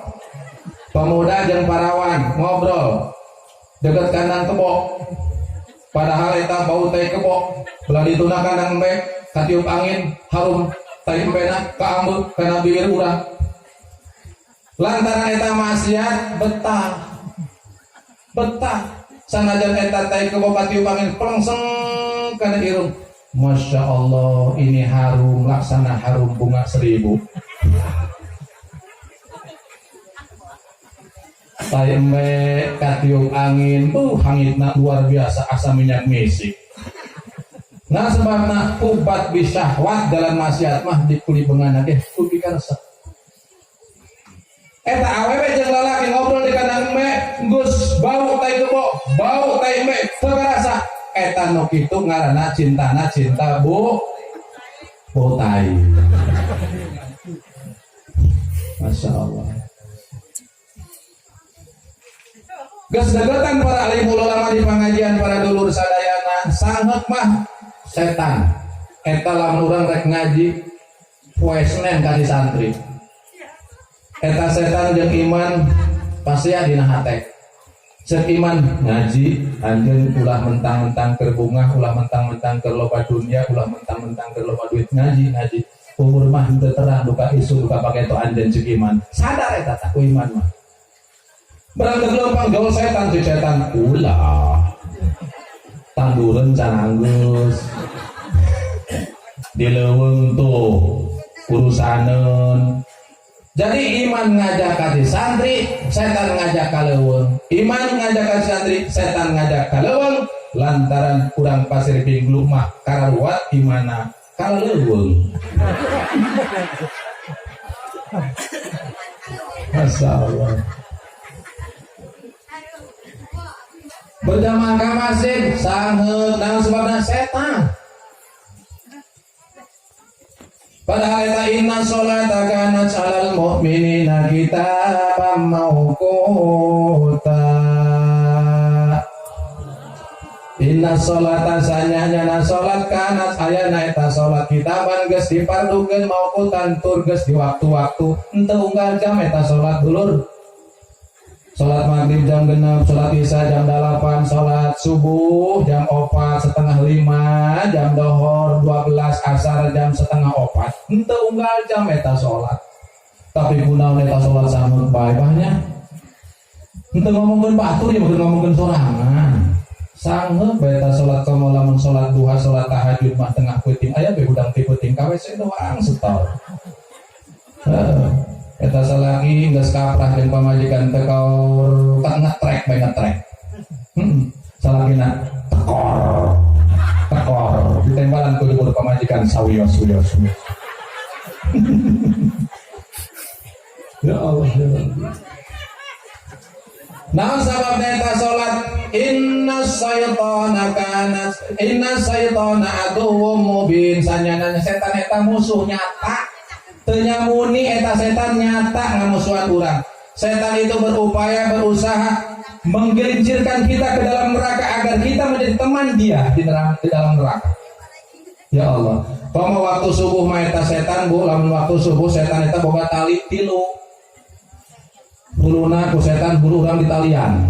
Pemuda jeung parawan ngobrol dekat kandang kebo. Padahal eta bau teh kebo. Belah dituna kandang embe katiup angin harum teh empena kaambeu kana bibir urang. Lantaran eta maksiat betah. Sanajan eta teh kebo katiup angin plengseng kana irung. Masya Allah ini harum laksana harum bunga 1000. Taembe katiup angin, hangitna luar biasa asa minyak misik. Nah sebabna ubat bisyahwat dalam maksiat mah dikuli beungana ge kudu karesa. Eta awewe jeung lalaki ngobrol di kandang embe, geus bau tai kebo, bau tai embe, teu karasa. Eta nu kitu ngaranna cintana cinta bau tai. Masya Allah. Geus degetan para alim ulama di pengajian para dulur sadayana sangeuk mah setan. Eta lamun urang rek ngaji poe Senen ka di santri. Eta setan jeung iman pasti dina hate. Ceuk iman ngaji anjeun ulah mentang-mentang keur bungah, ulah mentang-mentang keur loba dunya, ulah mentang-mentang keur loba duit ngaji. Umur mah henteu terang duka isu duka paketo anjeun ceuk iman. Sadar eta tah ku iman mah. Berangkat gelombang gaul setan si setan ulah tanduran cananggus dileuweung tuh urusaneun. Jadi iman ngajak ka santri, setan ngajak ka leuweung. Iman ngajak ka santri, setan ngajak ka leuweung. Lantaran kurang pasir pingglu mah kararuat imana ka leuweung. Masyaallah. Berjamaah ka masjid sangeuk naon sebabna setan. Padahal eta inna sholata kanat 'alal mu'minina kitaban mawquta. Inna sholata sanyana salat kanat ayana eta salat kitaban geus dipardukeun mawqutan tur geus di waktu-waktu henteu unggal jam eta salat dulur. Salat maghrib jam 6, salat isya jam 8, salat subuh jam 4, setengah 5, jam dohor 12, asar jam setengah 4. Henteu unggal jam eta salat. Tapi kunaon eta salat sangeuk bae banyak. Henteu ngomongkeun batur ya bukan ngomongkeun sorangan. Sangeuk bae eta salat komo lamun salat duha, salat tahajud mah tengah peuting aya be udang ti peuting ka WC doang setor. Eta salaki geus kaprah jeung pamajikan teh kaur tak ngetrek bae ngetrek. salakina tekor ditembalan ku diburu pamajikan sawios. Ya Allah, ya Allah. Nah sababna eta salat inna syaitana aduwwum mubin sanyanana setan eta musuh nyata teu nyamuni eta setan nyata ngamusuhan urang. Setan itu berusaha menggelincirkan kita ke dalam neraka agar kita menjadi teman dia di dalam neraka. Ya Allah, pama waktu subuh mah eta setan bu, lamun waktu subuh setan eta boga tali tilu. Buluna ku setan bulu urang di talian.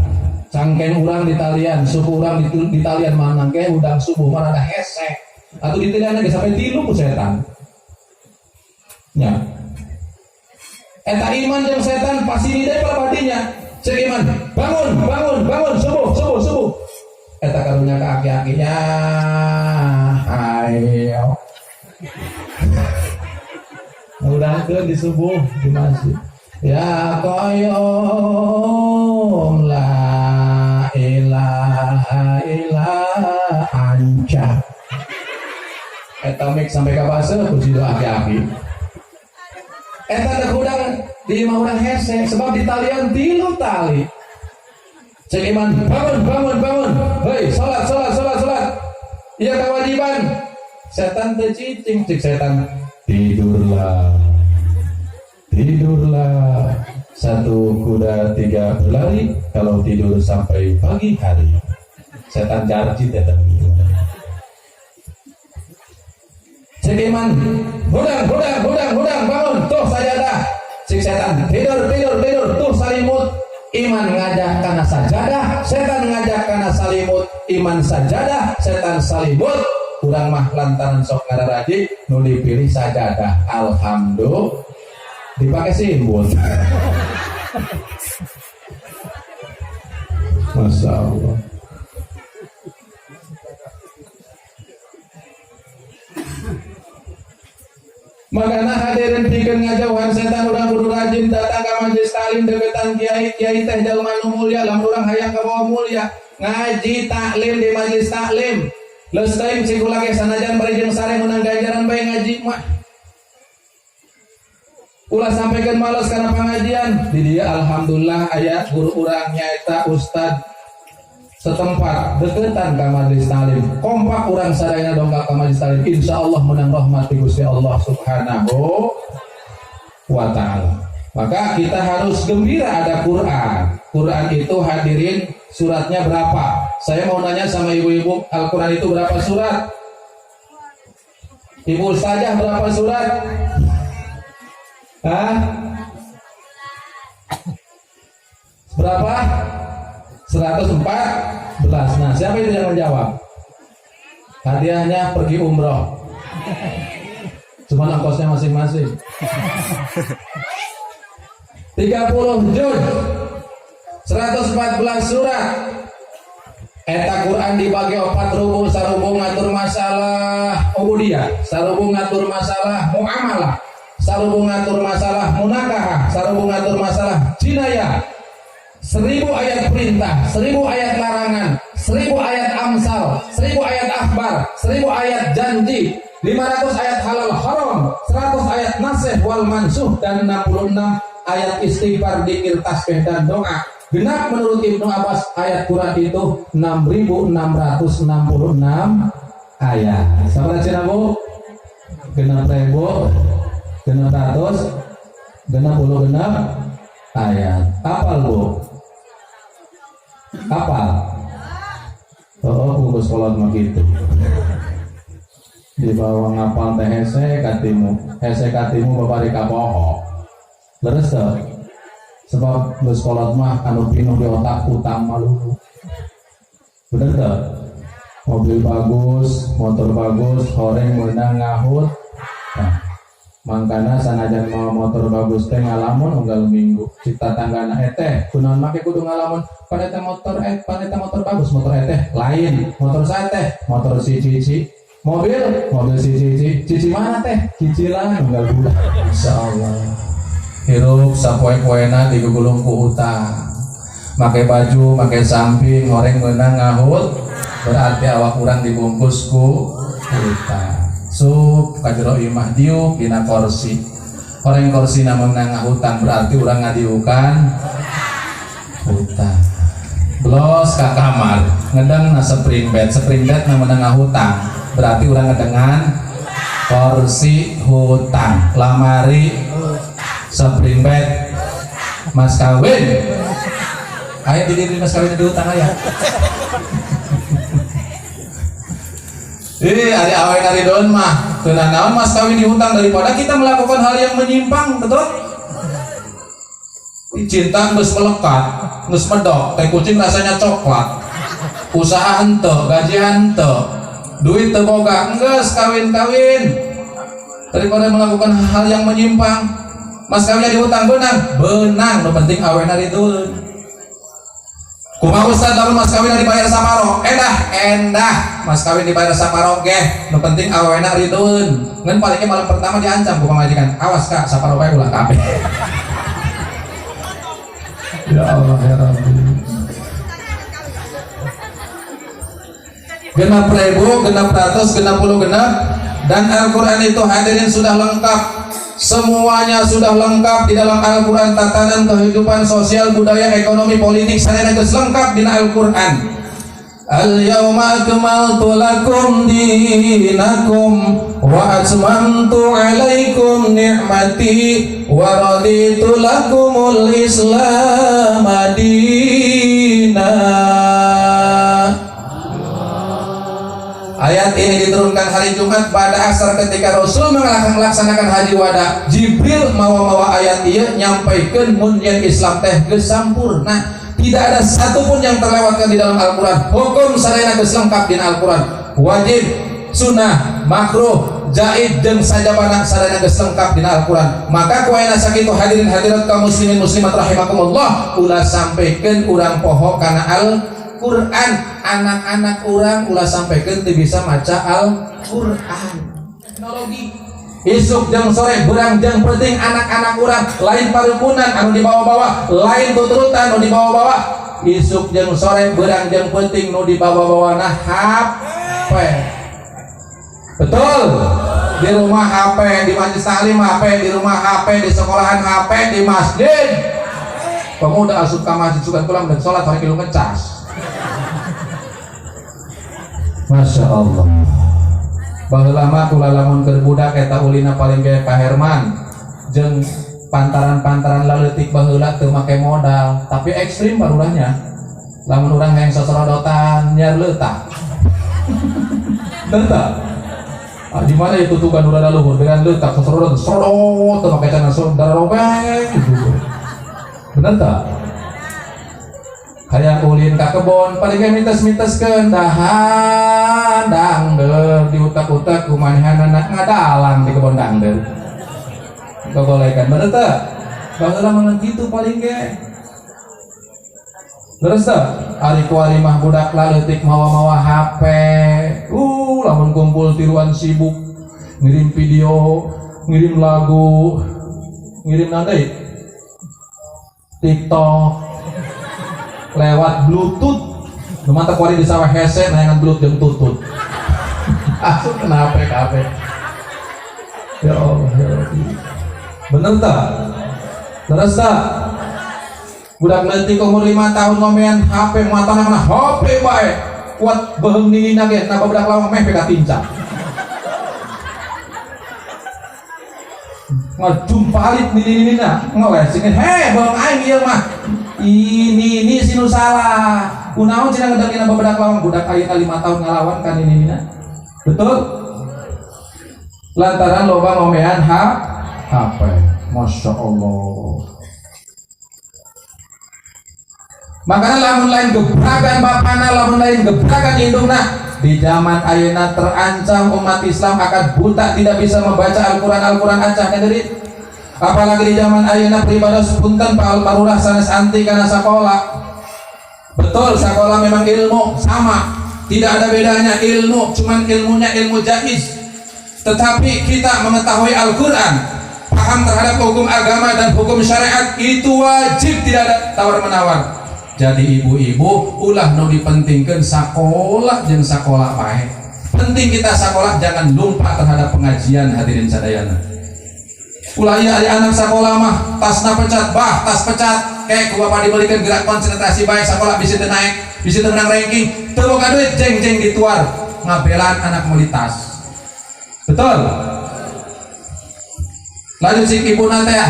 Cangkeng urang di talian, subuh urang di talian manang ke udang subuh mah rada hese. Atuh di talian ge sampai tilu ku setan. Nya. Eta iman jeung setan pasti deui pabadinya. Cek iman, bangun, subuh. Eta karunya ka aki-akinya. Ayo. Udahkeun di subuh di masjid. Ya qayyum la ilaha illa anta. Eta mik sampai ka basa puji doa aki-aki. Eta teh udang di imah urang hese sebab di talian tilu tali. Cek iman, bangun. Hei, salat. Iya kewajiban. Setan teu cicing, cek setan. Tidurlah. Satu kuda 3 berlari kalau tidur sampai pagi hari. Setan jarjit ya tapi. Cek iman, hudang bangun, tuh sajadah. Cek setan, tidur, tuh salimut. Iman ngajak kana sajadah, setan ngajak kana salimut. Iman sajadah, setan salimut. Kurang mah lantaran sok ngararaji nu dipilih sajadah. Alhamdulillah. Dipakai simbol. Masya Allah. Makanya hadirin pikeun ngajauhan setan urang kudu rajin datang ka majelis taklim deketan kiai teh jalma nu mulia lamun urang hayang ka bawah mulia ngaji taklim di majelis taklim. Leus teuing cikula ge sanajan bari jeung sare menang ganjaran bae ngaji mah. Ulah sampaikan malas karena pengajian di dia alhamdulillah ayat guru urang nyaeta ustad setempat deketan ka majelis taklim kompak urang sadayana dongkak ka majelis taklim insyaallah menang rahmat ti Gusti Allah Subhanahu wa taala. Maka kita harus gembira ada Quran itu hadirin suratnya berapa? Saya mau nanya sama ibu-ibu, Al-Quran itu berapa surat? Ibu Ustazah berapa surat? Hah? Berapa? 114. Nah, siapa itu yang menjawab? Hadiahnya pergi umroh. Cuma ongkosnya masing-masing. 30 juz 114 surat. Eta Quran dibagi 4 rubu, sarubung ngatur masalah ubudiyah, sarubung ngatur masalah muamalah, sarubung ngatur masalah munakahah, sarubung ngatur masalah jinayah. 1000 ayat perintah, 1000 ayat larangan, 1000 ayat amsal, 1000 ayat akhbar, 1000 ayat janji, 500 ayat halal haram, 100 ayat nasih wal mansuh, dan 66 ayat istighfar, dzikir, tasbih dan doa. Genap menurut Ibnu Abbas ayat Quran itu 6.666 ayat. Sabar cina bu, genap ribu, genap ratus, genap puluh genap ayat. Apal bu? Apal? Oh, buku sekolah mah gitu. Di bawah ngapal teh hese katimu babari kapoho. Leres tuh. Sebab bersekolah mah anu pinuh di otak utang malu. Bener tuh? Mobil bagus, motor bagus, horeng meunang ngahut. Nah, mangkana sanajan mau motor bagus teh ngalamun unggal minggu. Cita tanggana teh kunaon make kudu ngalamun paneta motor bagus, motor lain, motor sateh, motor si cici. Mobil si cici mana teh? Cicilan unggal budak. Insyaallah. Hirup sapoe-poena digugulung ku utang. pakai baju, pakai samping, orang menang ngahut, berarti awak kurang dibungkus ku hutang. Sup kajero imah diuk dina kursi, orang kursi na menang ngahutang berarti orang ngadiukan hutang. Belos ke kamar ngedeng na spring bed na menang ngahutang berarti orang ngedengan kursi hutang, lamari spring bed mas kawin. Ayah diri mas kawin di hutang ayah. Ada awal dari daun mah, naon mas kawin di hutang daripada kita melakukan hal yang menyimpang, betul? Cinta geus melekat, geus medok, teh kucing rasanya coklat. Usaha henteu, gaji henteu, duit teu boga, geus kawin-kawin. Daripada melakukan hal yang menyimpang, mas kawinnya di hutang benang, no penting awalnya itu. Kumaha ustad lamun mas kawin dibayar samaro, endah mas kawin dibayar samaro ge, nu penting awena rideun. Ngan palingnya malam pertama diancam ku pamajikan, awas kak saparo bae ulah kabeh. Ya Allah ya Rabbi. Genap ribu, genap ratus, genap puluh genap, dan Al-Quran itu hadirin sudah lengkap. Semuanya sudah lengkap di dalam Al-Quran. Tatanan kehidupan sosial, budaya, ekonomi, politik sarana geus lengkap di Al-Quran. Al-yawma akmaltu lakum dinakum wa atmamtu alaikum ni'mati wa raditu lakumul islam madinah. Ayat ini diturunkan hari Jumat pada asar ketika Rasul melaksanakan haji wada. Jibril mawa ayat ieu nyampaikeun mun yen Islam teh geus sampurna. Tidak ada satupun yang terlewatkan di dalam Al-Quran. Hukum sarana geus lengkap di Al-Quran. Wajib, sunnah, makruh, jaid jeung sajabana sarana geus lengkap di Al-Quran. Maka kuaina sakitu hadirin hadirat kaum muslimin muslimat rahimakumullah, ulah sampaikan urang poho kana Al-Quran. Anak-anak orang ulah sampaikan teu bisa maca Al-Quran. Teknologi isuk jeung sore berang jeung penting anak-anak orang lain parupunan anu dibawa-bawa, lain tuturutan anu dibawa-bawa. Isuk jeung sore berang jeung penting nu dibawa-bawana HP. Betul. Di rumah HP, di majelis taklim HP, di rumah HP, di sekolahan HP, di masjid. Pemuda asup ka masjid sugan pulang dan salat hari kilu ngecas. Masya Allah. Baheula mah kula lamun keur budak eta ulina paling gaya ka Herman jeung pantaran-pantaran leutik baheula teu make modal, tapi ekstrim barurahnya. Lamun urang hayang sasorodotan nyar leutak. Tentang di mana itu tutukan urang luhur dengan leutak sasorodotan sodot teu make cenah saudara robek gitu. Bener tak? Kayak ulin ka kebon paling ge mites-miteskeun dahan dangdeur diutak-utak kumanehan anak ngadalang di kebon dangdeur. Gogolekan bener teh? Baheula mah kitu paling ge. Terus teh ari kuari mah budak laleutik mawa-mawa HP. Lamun kumpul tiruan sibuk ngirim video, ngirim lagu, ngirim nanti TikTok lewat Bluetooth. Mata kuari di sawah headset nayangan Bluetooth jeung tutut. Asup kenapa kabeh? Ya Allah ya Rabbi. Bener tak? Terus tak? Budak leutik umur 5 tahun ngomean HP matana mana HP bae. Kuat beheung ninina ge na budak lawang meh peka tincak. Ngajumpalit ninina ngoleskeun he beheung aing ieu mah. Ini sinu salah. Kunaon cenah ngedengina babadak lawang budak ayeuna 5 tahun ngalawan kan ini. Betul? Lantaran loba ngomean HP. Masya Allah. Makanya lamun lain gebrakan bapana, lamun lain gebrakan indungna. Di zaman ayeuna terancam umat Islam akan buta, tidak bisa membaca Al-Quran acah kendeurit. Apalagi di zaman ayeuna pribadi punten parurah sanes anti kana sakola. Betul, sakola memang ilmu sama, tidak ada bedanya ilmu, cuman ilmunya ilmu jaiz. Tetapi kita mengetahui Al-Quran, paham terhadap hukum agama dan hukum syariat itu wajib, tidak ada tawar menawar. Jadi ibu-ibu ulah nu dipentingkan sekolah jeung sekolah baik. Penting kita sekolah, jangan lupa terhadap pengajian hadirin sadayana. Ulah ieu ari anak sekolah mah tasna pecat bah, tas pecat kayak ku bapak dibelikan gerak konsentrasi baik sekolah bisa teu naik, bisa teu menang ranking, teu boga duit jeng-jeng dituar ngabelan anak melitas. Betul? Lanjut si ibu nanti ya.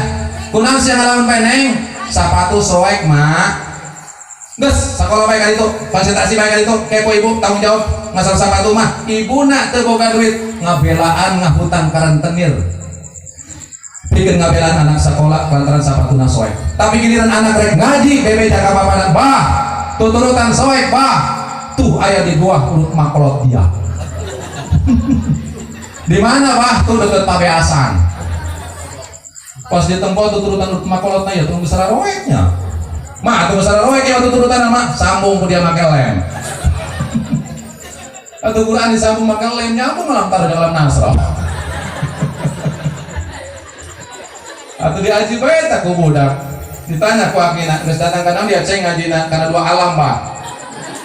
Kunaon sih ngalaman peneng? Sepatu soek mak. Gus, sekolah baik kali itu, konsentrasi baik kali itu, kepo ibu tanggung jawab masalah sepatu mah. Ibu nak teu boga duit, ngabelaan ngahutang karentenir. Bikin ngabelaan anak sekolah lantaran sepatuna soek. Tapi giliran anak rek ngaji, bebe jaga papanan bah, tuturutan soek bah. Tuh aya di buah urut makolot dia. Di mana bah? Tuh deket pabeasan. Pas di tempat tuturutan urut makolotnya ya tunggu besar roeknya. Mak, atau besar roek ya tuturutan mak sambung ku dia make lem. Atau Quran disambung make lem nyambung malam taruh dalam nasrah. Atau diaji bae tak ku budak. Ditanya ku akina, geus datang kana dia ceng ngajina kana dua alam, Pak.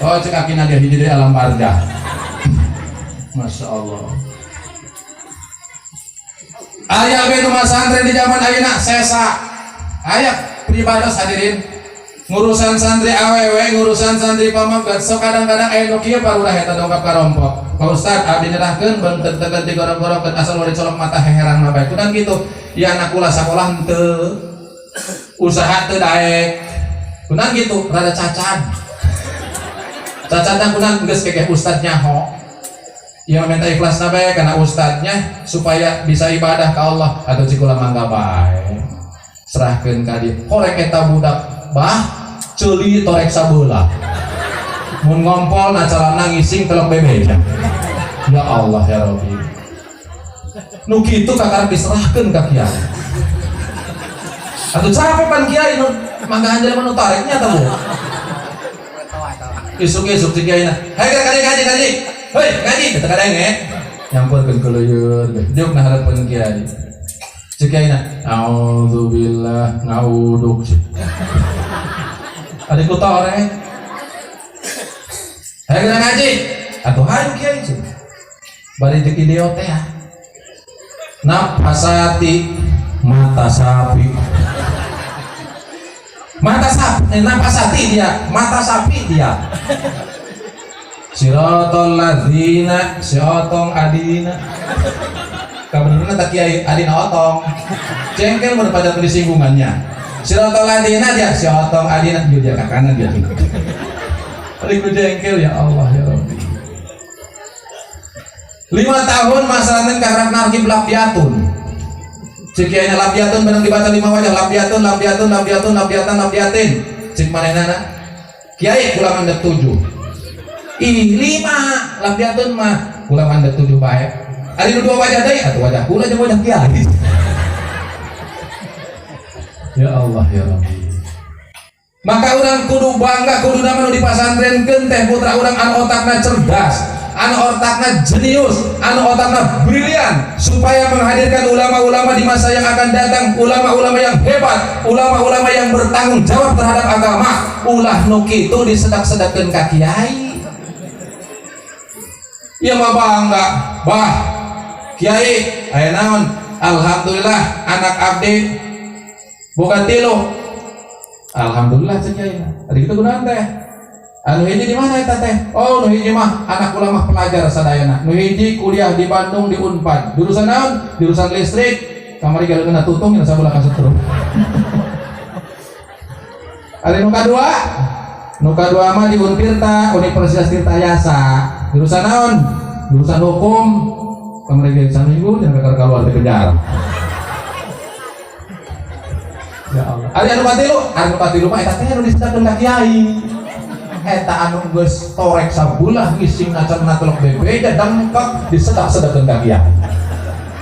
Oh, cek akina dia hiji dari alam barja. Masya Allah. Ayah be rumah santri di zaman ayeuna sesa. Ayah pribados hadirin. Ngurusan santri awewe, ngurusan santri pamangkat. So kadang-kadang aya nu kieu parurah eta dongkap ka rompok. Pak Ustad abdi nyerahkeun beung teu digorong-gorongkeun asal udah colok mata heheran mah bae. Kunaon kitu? Ya anak ulah sakolah henteu. Usaha teu daek. Kunaon kitu? Rada cacan. Cacanna kunaon geus kekeh ustad nyaho. Yang minta ikhlas bae kana ustadnya supaya bisa ibadah ka Allah atau cikula mangga bae. Serahkeun ka dieu. Korek eta budak bah ceuli torek sabeula. Mun ngompol na calana ngising telok bebe. Ya Allah ya Rabbi. Nu kitu kakak diserahkeun ka kiai. Atuh capek pan kiai nu mangga anjeun mah nu tareknya tah bu. Isuk-isuk si kiai na. Hai kaji. Hei kaji teu kadang nyamperkeun ke leuyeur. Diuk na hareupeun kiai. Si kiai na. Auzubillah ngauduk. Ada kutorek. Hai kena ngaji. Atuh hayu kiai cing. Bari jeung ideo teh ya. Napasati mata sapi. Mata sapi, napasati dia, mata sapi dia. Siratal ladzina syotong adina. Kabeneran tak kiai adina otong. Cengkel pada disinggungannya. Siratal ladzina dia syotong adina dia ke kanan dia. Paling jengkel ya Allah ya Rabbi. 5 tahun masalahnya karena narki labiatun. Sekiannya labiatun benar dibaca 5 wajah labiatin. Cik manehna kiai kula mandek 7. 5 labiatun mah kula mandek 7 bae. Ari nu 2 wajah deui atuh wajah kula jeung wajah kiai. Ya Allah ya Rabbi. Maka orang kudu bangga kudu nama nu dipasantrenkeun teh putra urang anu otakna cerdas, anu otakna jenius, anu otakna brilian, supaya menghadirkan ulama-ulama di masa yang akan datang, ulama-ulama yang hebat, ulama-ulama yang bertanggung jawab terhadap agama. Ulah nu kitu disedak-sedakkeun ka kiai. Ieu mah bangga, bah kiai aya naon? Alhamdulillah anak abdi boga 3. Alhamdulillah cek kiai. Tadi kita gunakan teh. Anu hiji di mana eta teh? Oh, nu hiji mah anak ulama pelajar sadayana. Nu hiji kuliah di Bandung di Unpad. Jurusan naon? Jurusan listrik. Kamari galeuna tutung yang sabelah ka setrum. Ari nu kadua? Nu kadua mah di Untirta, Universitas Tirtayasa. Jurusan naon? Jurusan hukum. Kamari galeuna saminggu yang kakar keluar di penjara. Ya Allah. Ari anu patilu mah eta teh anu disedakeun ka kiai. Eta anu geus torek sabulah ngising nacan telok bebe dangkak disedak-sedakeun ka kiai.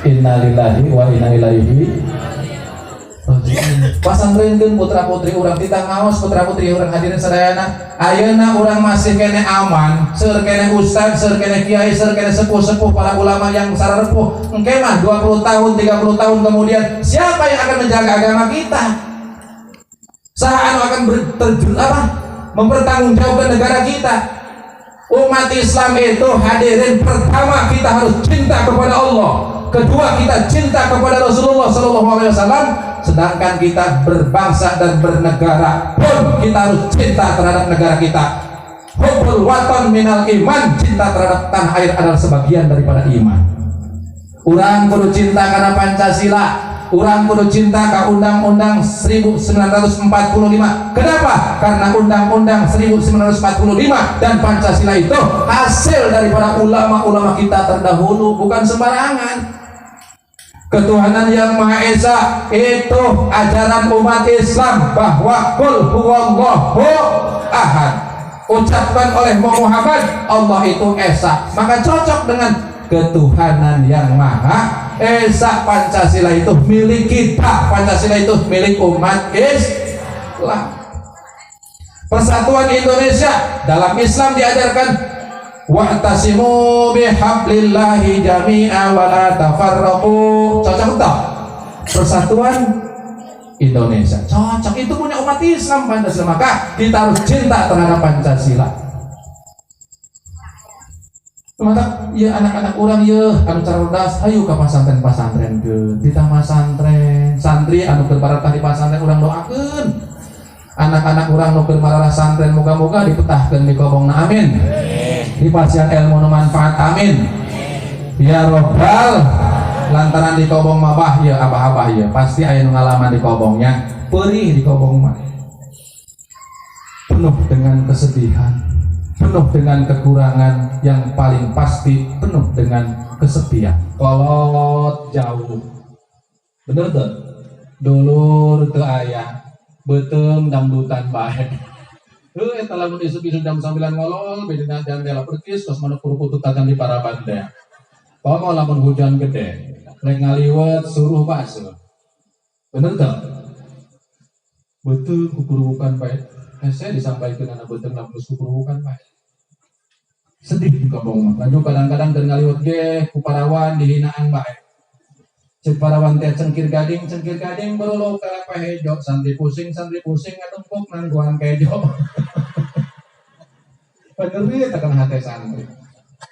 Innalillahi wa inna ilaihi raji'un. Pasantrenkeun putra-putri urang titah ngaos putra-putri urang hadirin sadayana. Ayeuna urang masih kene aman, seur kene ustaz, seur kene kiai, seur kene sepuh-sepuh para ulama yang sarerepuh. Engke mah 20 tahun, 30 tahun kemudian siapa yang akan menjaga agama kita? Saha anu akan mempertanggungjawabkan negara kita. Umat Islam itu hadirin, pertama kita harus cinta kepada Allah, kedua kita cinta kepada Rasulullah SAW, sedangkan kita berbangsa dan bernegara pun kita harus cinta terhadap negara kita. Hubbul watan minal iman, cinta terhadap tanah air adalah sebagian daripada iman. Urang kudu cinta karena Pancasila, urang kudu cinta ke Undang-Undang 1945. Kenapa? Karena Undang-Undang 1945 dan Pancasila itu hasil daripada ulama-ulama kita terdahulu, bukan sembarangan. Ketuhanan yang Maha Esa itu ajaran umat Islam bahwa qul huwallahu ahad, ucapkan oleh Muhammad Allah itu Esa, maka cocok dengan ketuhanan yang Maha Esa. Pancasila itu milik kita, Pancasila itu milik umat Islam. Persatuan Indonesia dalam Islam diajarkan wa'tasimu bihablillahi jami'a wa la tafarraqu. Cocok tak? Persatuan Indonesia cocok, itu punya umat Islam Pancasila, maka kita harus cinta terhadap Pancasila. Maka ya anak-anak orang ya anu cerdas, ayo ke pasantren ke ditambah santren santri anu berbarakah di pasantren, orang doakan anak-anak orang nu berbarakah santren, moga-moga dipetahkan di kobongna, amin. Dipasihan ilmu nu manfaat, amin ya robbal. Lantaran di kobong mabah ya abah-abah ya pasti aya nu ngalaman di kobongnya, perih di kobong mah penuh dengan kesedihan, penuh dengan kekurangan, yang paling pasti penuh dengan kesepian. Kolot jauh, bener tuh, dulur teu aya, beuteung dangdutan bae. Eta lamun isu-isu jam 9 ngolol, bedina jandela perkis, kos manuk putut tajam di Parabanda. Pomo lamun hujan gede, rek ngaliwet suruh basuh. Bener tuh, beuteung kukurukan bae. Saya disampaikan anak beuteung lamun kukurukan bae. Sedih di kobong, lanjut kadang-kadang dari ngaliwat ge ku parawan dihinaan bae. Cek parawan teh cengkir gading berolo ka pahejo, santri pusing ngadempuk nangguan kejo. Bener tekan hate santri.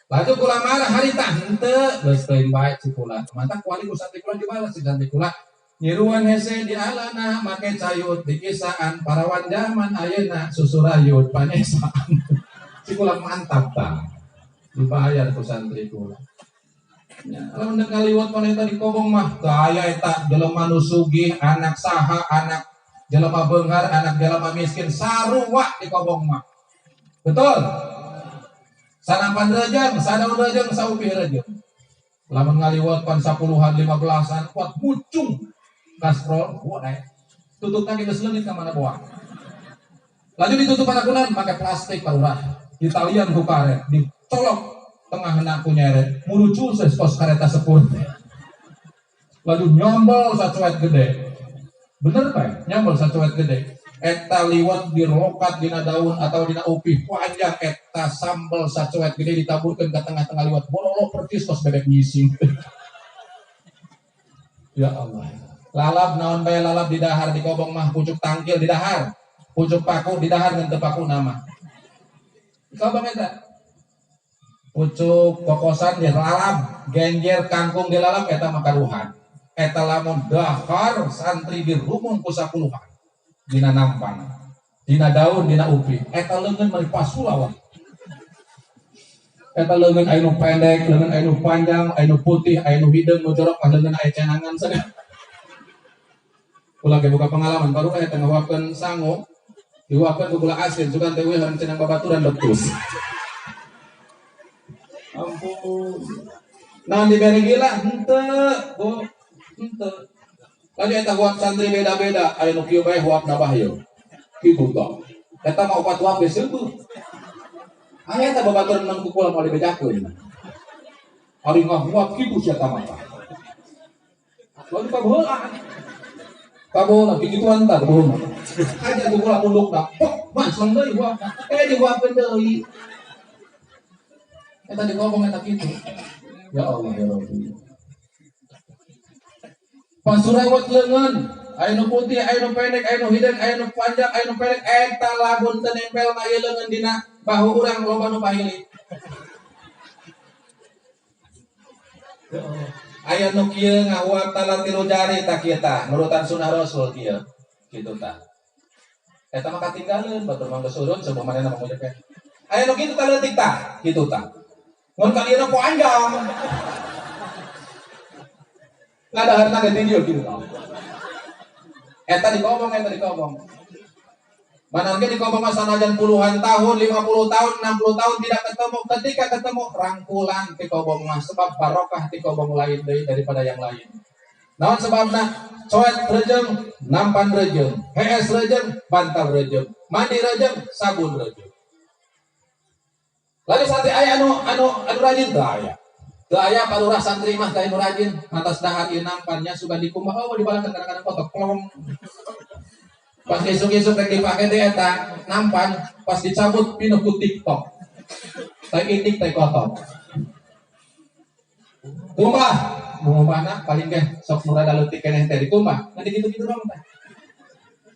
Laju kula marah harita henteu geus teuing bae cikula. Mantap kuali ku santri kula dibalas si santri kula. Nyiruan hese di alana make cayut di kisaan parawan zaman ayeuna susurayut panesaan. Cikula mantap bang, dibayar ku santri kula. Ya, lamun dek ngaliwat paneta di kobong mah, daya eta jelema nu sugih, anak saha, anak jelema beunghar, anak jelema miskin, sarua di kobong mah. Betul? Sanapan rejeng, sadaun rejeng, saupih rejeng. Lamun ngaliwat pan 10-an 15-an, kuat mucung gastrol, wae. Tutupna geus leungit ka mana boa. Laju ditutup panakunan pakai plastik parurah. Italian ku karet, dicolok tengah naku nyeret, murucul kos kareta sepun. Lalu nyombol sacuet gede, bener pak? Nyombol sacuet gede. Eta liwat dirokat dina daun atau dina upih panjang, eta sambal sacuet gede ditaburkan ke tengah-tengah liwat, bololo percis kos bebek nyising. Ya Allah. Lalap naon bae lalap di dahar di kobong mah, pucuk tangkil di dahar, pucuk paku di dahar ngan teu paku nama. Kobong eta pucuk kokosan di lalap, genjer kangkung di lalap, eta makaruhan. Eta lamun dahar santri di rumung ku 10-an dina nampan, dina daun, dina upi. Eta leungeun mari pasulawan. Eta leungeun aya nu pendek, leungeun aya nu panjang, aya nu putih, aya nu hideung, nu jorok, leungeun aya cenangan saja. Ulah ge boga pengalaman baru eta ngawakeun sangu, diwakeun ku gula asin, sugan teh we hareup cenang babaturan letus. Ampun. Nah diberi gila, henteu, Bu. Henteu. Lalu eta huap santri beda-beda, aya nu kieu bae huapna bahyeung. Kitu tong. Eta mah opat huap geus seutuh. Aya eta babaturan nang kukula mau dibedakeun. Ari ngahuap kitu sia eta mah. Lalu kabolaan. Kabolaan kikituan tah kabolaan. Aja kukula pundukna. Pok, mas deui huap. Dihuapkeun deui. Eta dikobong eta kitu. Ya Allah ya Rabbi. Pasurewet leungeun, aya nu putih, aya nu pendek, aya nu hideung, aya nu panjang, aya nu pendek, eta lamun teu nempel na ieu leungeun dina bahu urang loba nu pahili. Aya nu kieu ngahuap tala 3 jari tak kieu tah, nurutan sunah Rasul kieu. Kitu tah. Eta mah katinggaleun batur mangga surun sebab manehna mah mujek. Aya nu kitu tah leutik tah, kitu tah. Mun ka ieu na panjang. Ngadaharna ge tinggi kitu tah. Eta dikobong. Manangge dikobong sanajan puluhan tahun, 50 tahun, 60 tahun tidak ketemu. Ketika ketemu rangkulan dikobong mah sebab barokah dikobong lain daripada yang lain. Naon sebabna? Coet rejeung, nampan rejeung, hees rejeung, bantal rejeung, mandi rejeung, sabun rejeung. Lalu santri aya anu rajin teu aya. Teu aya palurah santri mah teh anu rajin, mantas dahar ieu nampannya sugan dikumbah dibalakeun kadang-kadang kotok plong. Pas isuk-isuk rek dipake teh eta nampan, pas dicabut pinuh ku TikTok. Tai itik tai kotok. Kumbah, mungubahna paling ge sok nu rada leutik keneh teh dikumbah. Ngan dikitu-kitu dong teh.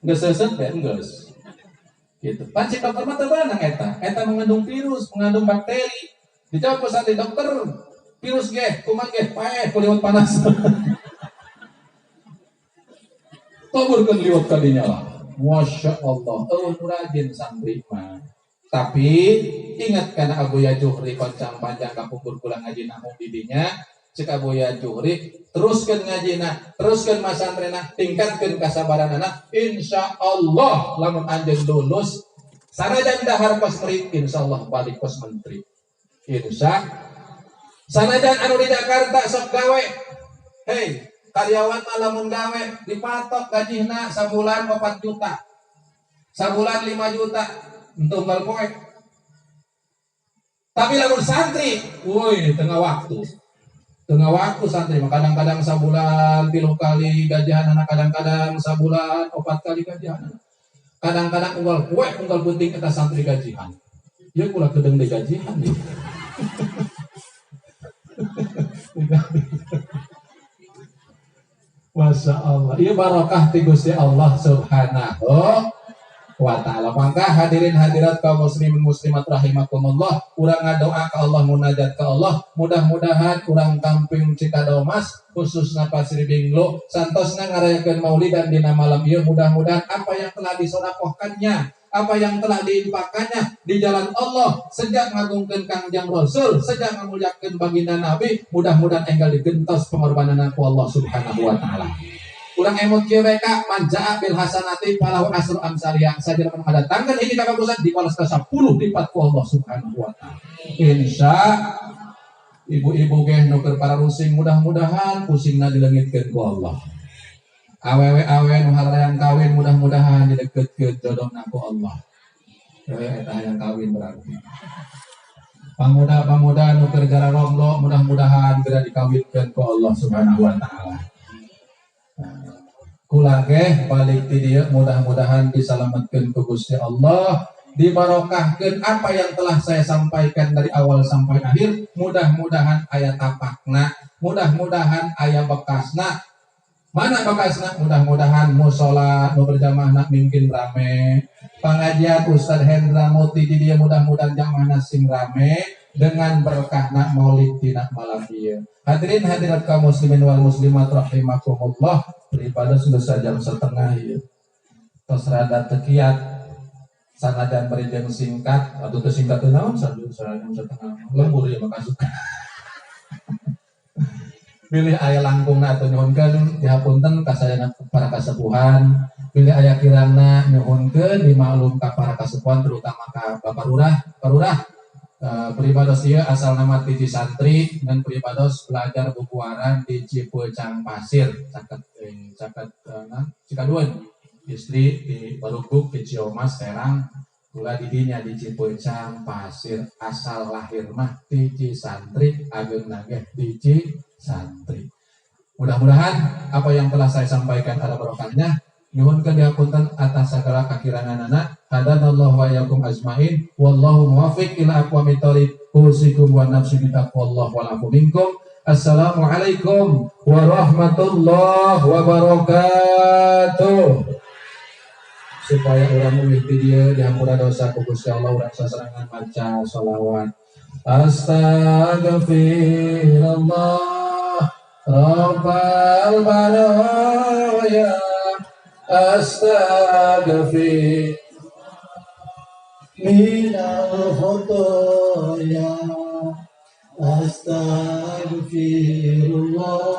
Geus seuseut teh geus. Gitu. Pancik dokter mah teu beunang eta. Eta mengandung virus, mengandung bakteri. Dijawab ku santri dokter, virus ge, kuman ge, paeh ku liwat panas. Taburkeun liwat ka dinya lah. Masya Allah, rajin santri mah. Tapi ingat kana Abuya Juhri koncang panjang kapungkur pulang ngaji namun didinya. Cek Abuya Juhri teruskan ngajina, teruskan masantrena, tingkatkan kasabaranana. Insya Allah lamun anjeun lulus sanajan dahar pas merit, insya Allah balik pas menteri. Insya sanajan anu di Jakarta sok gawe, hei karyawan mah lamun gawe dipatok gajihna sabulan 4 juta, sabulan 5 juta untuk tunggal poe. Tapi lamun santri, woi tengah waktu santri mah kadang-kadang sabulan 3 kali gajian anak, kadang-kadang sabulan 4 kali gajian anak. Kadang-kadang unggal penting kita santri gajian. Ya kula kedeng di gajian. Masya Allah, iya barokah ti Gusti Allah Subhanahu wa ta'ala. Maka hadirin hadirat kaum muslimin muslimat rahimakumullah, urang ngadoa ka Allah, munajat ka Allah, mudah-mudahan urang kampung Cikadomas khususna Pasir Binglo santosna ngarayakeun maulidan dina malam ieu, mudah-mudahan apa yang telah disedekahkannya, apa yang telah diinfakkannya di jalan Allah sejak ngagungkeun Kangjeng Rasul, sejak ngamuliakeun baginda Nabi, mudah-mudahan enggal digentos pengorbananna ku Allah Subhanahu wa ta'ala. Urang emot kieu bae ka manjaa bil hasanati falahu asru amsaliyah, saja mendatangkan hiji kabagusan dibalas ka 10 lipat ku Allah Subhanahu wa ta'ala. Insya ibu-ibu ge nu keur pararusing mudah-mudahan pusingna dileungitkeun ku Allah. Awewe nu harayang kawin mudah-mudahan dideketkeun jodohna ku Allah. Eta hayang kawin berarti. Pamuda-pamuda nu keur gara romblo mudah-mudahan geura dikawinkeun ku Allah Subhanahu wa ta'ala. Kula ge balik ti dieu mudah-mudahan disalametkeun ku Gusti Allah, dibarokahkeun apa yang telah saya sampaikan dari awal sampai akhir. Mudah-mudahan aya tapakna, mudah-mudahan aya bekasna. Mana bekasna? Mudah-mudahan mushola nu berjamaahna mungkin rame. Pengajian Ustaz Hendra Muti di dia mudah-mudahan jamaahna sing rame dengan berkahna maulid dina malam ieu. Hadirin hadirat kaum muslimin wal muslimat rahimakumullah, beribadah sudah sajam setengah ieu. Tos rada teu kiat sanajan berijeng singkat atuh teu singkat teu naon sajam setengah. Lembur ieu mah kasukan. Pilih aya langkungna atuh nyuhunkeun dihapunten ka sadayana para kasepuhan, pilih aya kirana nyuhunkeun dimaklum ka para kasepuhan terutama ka Bapak Lurah. Peribados ieu asal nama tiji santri dan peribados belajar bukuaran di Cipeucang Pasir caket Cikadueun, istri di Baruguk di Ciomas Serang, kula didinya di Cipeucang Pasir, asal lahir mah tiji santri, ageuna ge tiji santri. Mudah-mudahan apa yang telah saya sampaikan ada barokahnya. Nyuhunkeun dihapunten atas sagala kakiranganana. Hadanallahu wa iyyakum ajmain. Wallahu muwaffiq ila aqwamit thoriq. Usikum wa nafsi bitaqwallah wa lakum minkum. Assalamualaikum warahmatullahi wabarakatuh. Supaya orang mengikuti dia diampura dosa ku Gusti Allah, urang sasarangan maca sholawat. Astagfirullah Rabbal baraya, astagfir minal khotoya, astagfirullah